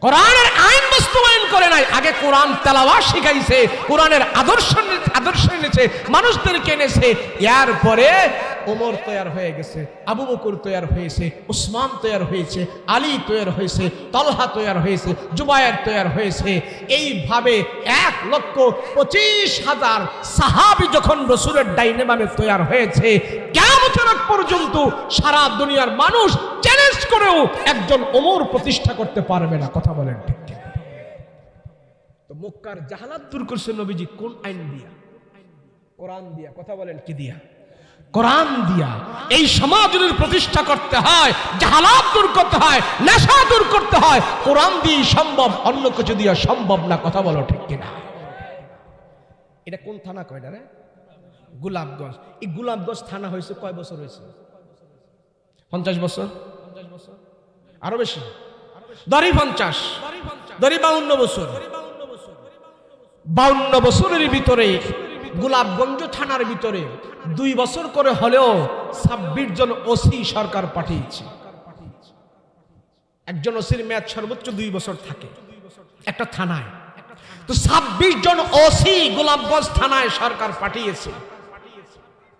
কোরআনের আইন বাস্তবায়ন করে নাই, আগে কোরআন তেলাওয়াত শিখাইছে, কোরআনের আদর্শ এনেছে, মানুষদেরকে এনেছে। এরপরে ওমর তৈয়ার হয়ে গেছে, আবু বকর তৈয়ার হয়েছে, উসমান তৈয়ার হয়েছে, আলী তৈয়ার হয়েছে, তলহা তৈয়ার হয়েছে, জুবায়ের তৈয়ার হয়েছে। এইভাবে 1,25,000 সাহাবী যখন রাসূলের ডাইনে বামে তৈয়ার হয়েছে, কিয়ামতের আগ পর্যন্ত সারা দুনিয়ার মানুষ চ্যালেঞ্জ করেও একজন ওমর প্রতিষ্ঠা করতে পারবে না। কথা বলেন ঠিক ঠিক? তো মক্কার জাহালাত দূর করছে নবীজি কোন আইন দিয়া? কোরআন দিয়া। কথা বলেন কি দিয়া? কোরআন দিয়া। এই সমাজ যদি প্রতিষ্ঠা করতে হয়, জাহালাত দূর করতে হয়, নেশা দূর করতে হয়, কোরআন দিয়ে সম্ভব, অন্য কিছু দিয়া সম্ভব না। কথা বলো ঠিক কিনা? এটা কোন থানা কয়টা রে? গোলাপগঞ্জ। এই গোলাপগঞ্জ থানা হয়েছে কয় বছর হয়েছে? 50 বছর? আরো বেশি? ধরি 50, ধরি 52 বছর। 52 বছরের ভিতরে গোলাপগঞ্জ থানার ভিতরে 2 বছর করে হলেও 26 জন ওসি সরকার পাঠিয়েছে। একজন ওসির মেয়াদ সর্বোচ্চ 2 বছর থাকে একটা থানায়। তো 26 জন ওসি গোলাপগঞ্জ থানায় সরকার পাঠিয়েছে।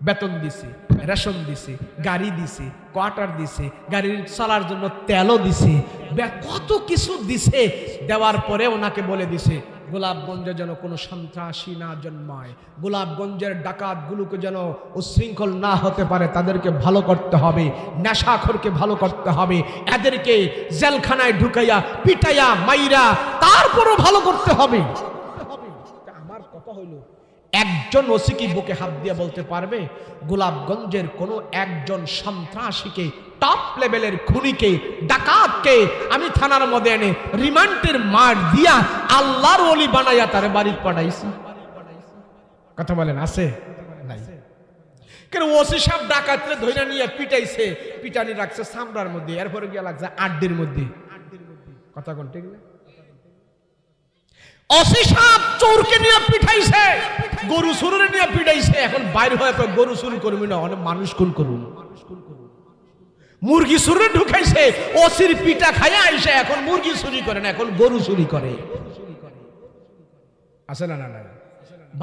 বেতন দিছে, রেশন দিছে, গাড়ি দিছে, কোয়ার্টার দিছে, গাড়ির চালার জন্য তেলও দিছে, কত কিছু দিছে। দেওয়ার পরে ওনাকে বলে দিছে গোলাপগঞ্জে যেন কোনো সন্ত্রাসী না জন্মায়, গোলাপগঞ্জের ডাকাতগুলোকে যেন উচ্ছৃঙ্খল না হতে পারে, তাদেরকে ভালো করতে হবে, নেশাখোরকে ভালো করতে হবে, এদেরকে জেলখানায় ঢুকাইয়া পিটাইয়া মাইরা তারপরও ভালো করতে হবে। আমার কথা হইল, একজন ওসি কি বুকে হাত দিয়ে বলতে পারবে গোলাপগঞ্জের কোনো একজন সন্ত্রাসীকে, টপ লেভেলের খুনিকে, ডাকাতকে আমি থানার মধ্যে এনে রিমান্ডের মার দিয়া আল্লাহর ওলি বানাইয়া তারে বাড়ি পাঠাইছি? কথা বলেন আছে নাই? কেন ওসি সাহেব ডাকাতরে ধইরা নিয়ে পিটাইছে, পিটানি রাখছে সামরার মধ্যে, এরপরে গিয়া লাগছে আড্ডির মধ্যে। কথা কোন ঠিক না? ওসি সাহেব চোরকে নিয়ে পিটাইছে, গরু চুরে নিয়ে পিটাইছে, এখন বাইরে হয়ে গরু চুরি করবি না, অনেক মানুষ খুন করুন। মুরগি চুরে ঢুকাইছে, ওসির পিটা খাইয়া আইসে এখন মুরগি চুরি করে না, এখন গরু চুরি করে। আছে না? না না,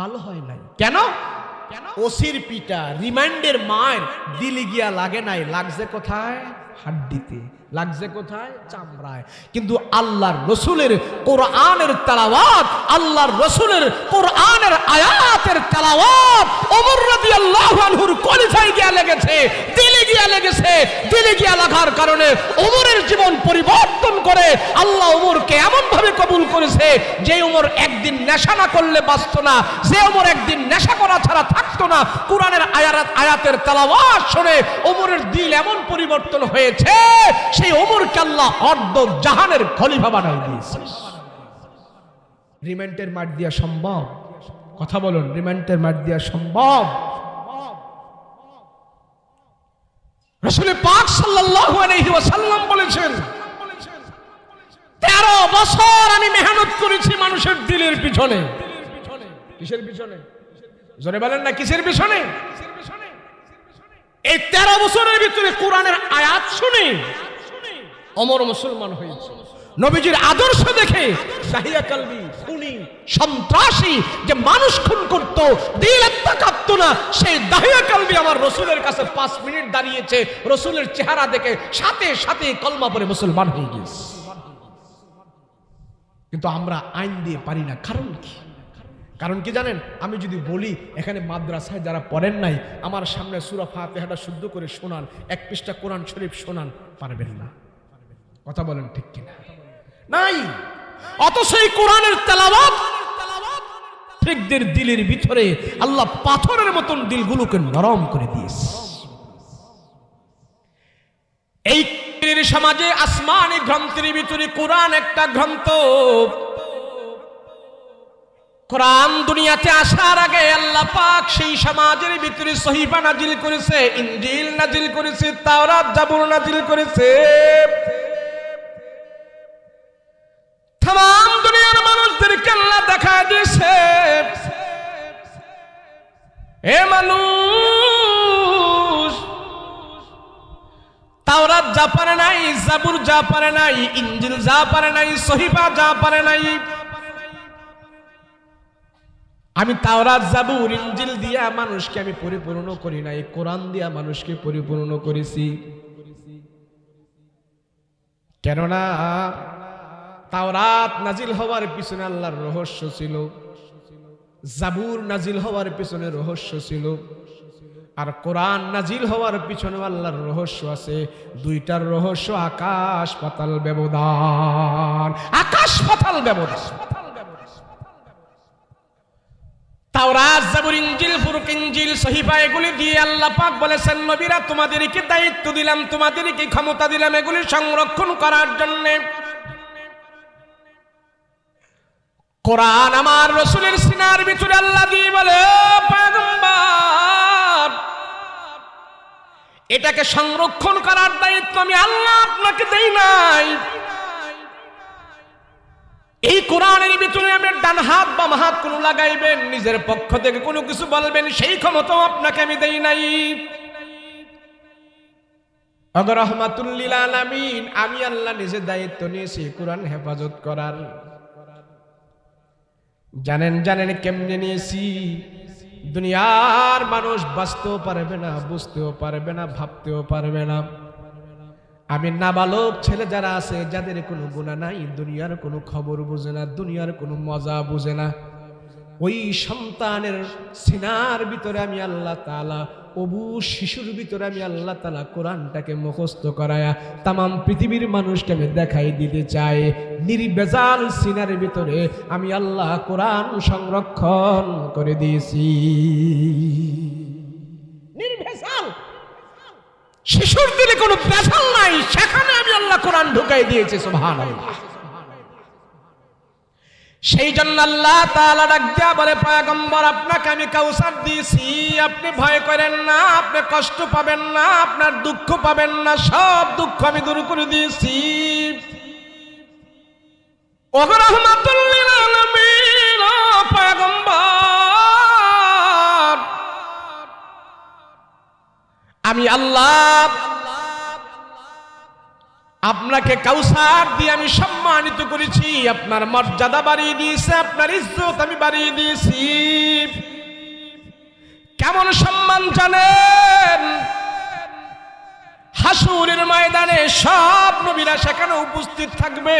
ভালো হয় নাই। কেন? ওসির পিটা, রিমান্ডের মার দিলে গিয়া লাগে নাই, লাগছে কোথায়? হাড্ডিতে। লাগছে কোথায়? চামড়ায়। কিন্তু আল্লাহর রসুলের কোরআনের তেলাওয়াত, আল্লাহর রসুলের কোরআনের আয়াতের তেলাওয়াত ওমর রাদিয়াল্লাহু আনহুর কলিজায় গিয়া লেগেছে, দিলে গিয়া লেগেছে। দিলে গিয়া লাগার কারণে ওমরের জীবন পরিবর্তন করে আল্লাহ ওমরকে এমন ভাবে কবুল করেছে, যে ওমর একদিন নেশা না করলে বাঁচত না, যে ওমর একদিন নেশা করা ছাড়া থাকতো না। কোরআনের আয়াতের তেলাওয়াত শুনে ওমরের দিল এমন পরিবর্তন হয়েছে, সেই ওমরকে আল্লাহ অর্ধ জাহানের খলিফা বানাই দিয়েছে। রিমান্ডের মার দিয়া সম্ভব? কথা বলুন, রিমান্ডের মার দিয়া সম্ভব? রাসূল পাক সাল্লাল্লাহু আলাইহি ওয়াসাল্লাম বলেছেন, 13 বছর আমি মেহনত করেছি মানুষের দিলের পিছনে। কিসের পিছনে? জোরে বলেন না, কিসের পিছনে? এই 13 বছরের ভিতরে কোরআনের আয়াত শুনে ওমর মুসলমান হয়েছে। নবীজির আদর্শ দেখে দাহিয়া কালবি, খুনি, সন্ত্রাসী যে মানুষ খুন করত, দিল একটা কাঁপতো না, সেই দাহিয়া কালবি আমার রসুলের কাছে 5 মিনিট দাঁড়িয়েছে, রসুলের চেহারা দেখে সাথে সাথে কলমা পড়ে মুসলমান হয়ে গেছে। কিন্তু আমরা আইন দিয়ে পারি না। কারণ কি? কারণ কি জানেন? আমি যদি বলি এখানে মাদ্রাসায় যারা পড়েন নাই, আমার সামনে সূরা ফাতিহাটা শুদ্ধ করে শোনান, 1 পৃষ্ঠা কোরআন শরীফ শোনান, পারবেন না। কথা বলেন ঠিক কিনা? নাই। অথচ এই কোরআনের তেলাওয়াত ঠিকদের দিলের ভিতরে আল্লাহ পাথরের মতন দিলগুলোকে নরম করে দিয়েছে। এই সমাজে আসমানি গ্রন্থের ভিতরে কোরআন একটা গ্রন্থ। কোরআন দুনিয়াতে আসার আগে আল্লাহ পাক সেই সমাজের ভিতরে সহিফা নাজিল করেছে, ইনজিল নাজিল করেছে, তাওরাত জাবুর নাজিল করেছে। तमाम দুনিয়ার মানুষদেরকে আল্লাহ দেখা দিয়েছে, এ মানুষ যা পারে নাই, ইনজিল যা পারে নাই, সহিফা যা পারে নাই, আমি তাওরাত জাবুর ইনজিল দিয়া মানুষকে আমি পরিপূর্ণ করি নাই, কোরআন দিয়া মানুষকে পরিপূর্ণ করেছি। কেননা তাওরাত নাজিল হওয়ার পিছনে আল্লাহর রহস্য ছিল, জাবুর নাজিল হওয়ার পিছনে রহস্য ছিল, আর কোরআন নাজিল হওয়ার পিছনে আল্লাহর রহস্য আছে। দুইটার রহস্য আকাশ পাতাল ব্যবধান, আকাশ পাতাল ব্যবধান। তাওরাত জাবুর ইনজিল ফুরক ইনজিল সহিফা এগুলি দিয়ে আল্লাহ পাক বলেছেন, নবীরা তোমাদেরকে দায়িত্ব দিলাম, তোমাদেরকে ক্ষমতা দিলাম এগুলি সংরক্ষণ করার জন্য। কোরআন আমার রাসূলের সিনার ভিতরে আল্লাহ দিয়ে বলে, পয়গম্বর এটাকে সংরক্ষণ করার দায়িত্ব আমি আল্লাহ আপনাকে দেই নাই। এই কোরআনের ভিতরে আপনি ডান হাত বাম হাত কোন লাগাইবেন, নিজের পক্ষ থেকে কোনো কিছু বলবেন, সেই ক্ষমতাও আপনাকে আমি দেই নাই। ওগো রাহমাতুল লিল আলামিন, আমি আল্লাহ নিজে দায়িত্ব নিয়েছি কোরআন হেফাজত করার। জানেন কেমনে নিয়েছি? দুনিয়ার মানুষ বাঁচতেও পারবে না, বুঝতেও পারবে না, ভাবতেও পারবে না। আমি নাবালক ছেলে যারা আছে, যাদের কোনো গুনাহ নাই, দুনিয়ার কোনো খবর বুঝে না, দুনিয়ার কোনো মজা বুঝে না, ওই সন্তানের সিনার ভিতরে আমি আল্লাহ তাআলা, অবু শিশুর ভিতরে আমি আল্লাহ তাআলা কোরআনটাকে মুখস্থ করায়া তামাম পৃথিবীর মানুষকে আমি দেখাই দিতে চাই। নির্ভেজাল সিনার ভিতরে আমি আল্লাহ কোরআন সংরক্ষণ করে দিয়েছি। নির্ভেজাল, শিশুর দিলে কোনো ভেজাল নাই, সেখানে আমি আল্লাহ কোরআন ঢুকাই দিয়েছি। সুবহানাল্লাহ। সেই জন্য আল্লাহ তাআলা ডাক দিয়া বলে, পয়গম্বর আপনাকে আমি কাউসার দিয়েছি, আপনি ভয় করেন না, আপনি কষ্ট পাবেন না, আপনার দুঃখ পাবেন না, সব দুঃখ আমি দূর করে দিয়েছি। ওগো রাহমাতুল লিল আলামিন, পয়গম্বর আমি আল্লাহ আপনাকে কাউসার দিয়ে আমি সম্মানিত করেছি, আপনার মর্যাদা বাড়িয়ে দিয়েছি, আপনার ইজ্জত আমি বাড়িয়ে দিয়েছি। কেমন সম্মান জানেন? হাসুরের ময়দানে সব নবীরা সেখানে উপস্থিত থাকবে,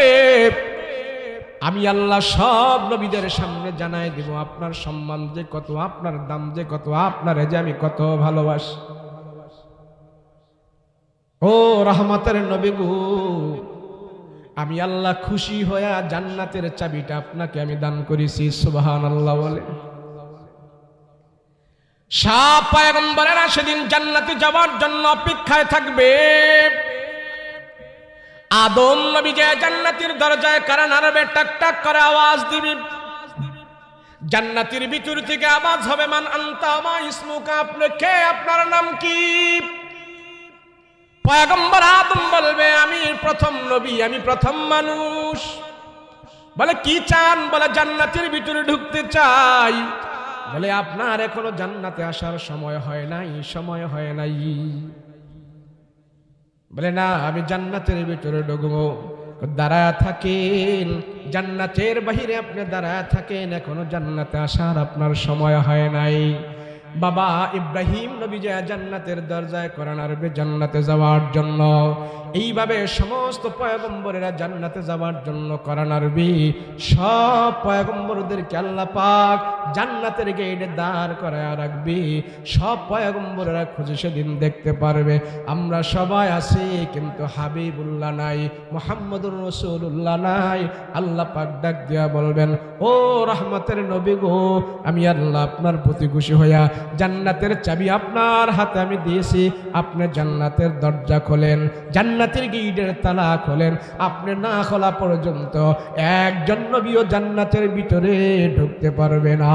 আমি আল্লাহ সব নবীদের সামনে জানাই দেব আপনার সম্মান যে কত, আপনার দাম যে কত, আপনারে যে আমি কত ভালোবাসি। ও রহমতের নবী গো, আমি আল্লাহ খুশি হয়ে জান্নাতের চাবিটা আপনাকে আমি দান করেছি। সুবহানাল্লাহ বলে। সব পয়গম্বরেরা সেদিন জান্নাতে যাওয়ার জন্য অপেক্ষায় থাকবে। আদম নবী যে জান্নাতের দরজায় কারা নাড়বে, টাক টাক করে আওয়াজ দিবে, জান্নাতের ভিতর থেকে আওয়াজ হবে, মান আনতা মা ইসমুকা, আপনি কে, আপনার নাম কি? পয়গম্বর আদম বলবে, আমি প্রথম নবী, আমি প্রথম মানুষ। বলে কি চান? বলে জান্নাতের ভিতরে ঢুকতে চাই। বলে আপনার এখনো জান্নাতে আসার সময় হয় নাই, সময় হয় নাই। বলে না, আমি জান্নাতের ভিতরে ঢুকবো। দাঁড়ায় থাকেন, জান্নাতের বাহিরে আপনি দাঁড়ায় থাকেন, এখনো জান্নাতে আসার আপনার সময় হয় নাই। বাবা ইব্রাহিম নবী যে জান্নাতের দরজায় কোরআন আরবে জান্নাতে যাওয়ার জন্য, এইভাবে সমস্ত পয়গম্বরেরা জান্নাতে যাওয়ার জন্য কোরআন আরবি সব পয়গম্বরদেরকে আল্লাহ পাক জান্নাতের গেটে দাঁড় করায় রাখবে। সব পয়গম্বরেরা খুঁজে সেদিন দেখতে পারবে আমরা সবাই আছি, কিন্তু হাবিবুল্লাহ নাই, মুহাম্মদুর রাসূলুল্লাহ নাই। আল্লাহ পাক ডাক দিয়া বলবেন, ও রহমতের নবী গো, আমি আল্লাহ আপনার প্রতি খুশি হইয়া জান্নাতের চাবি আপনার হাতে আমি দিয়েছি, আপনি জান্নাতের দরজা খোলেন, জান্নাতের গেটের তালা খোলেন। আপনি না খোলা পর্যন্ত একজন নবীও জান্নাতের ভিতরে ঢুকতে পারবে না।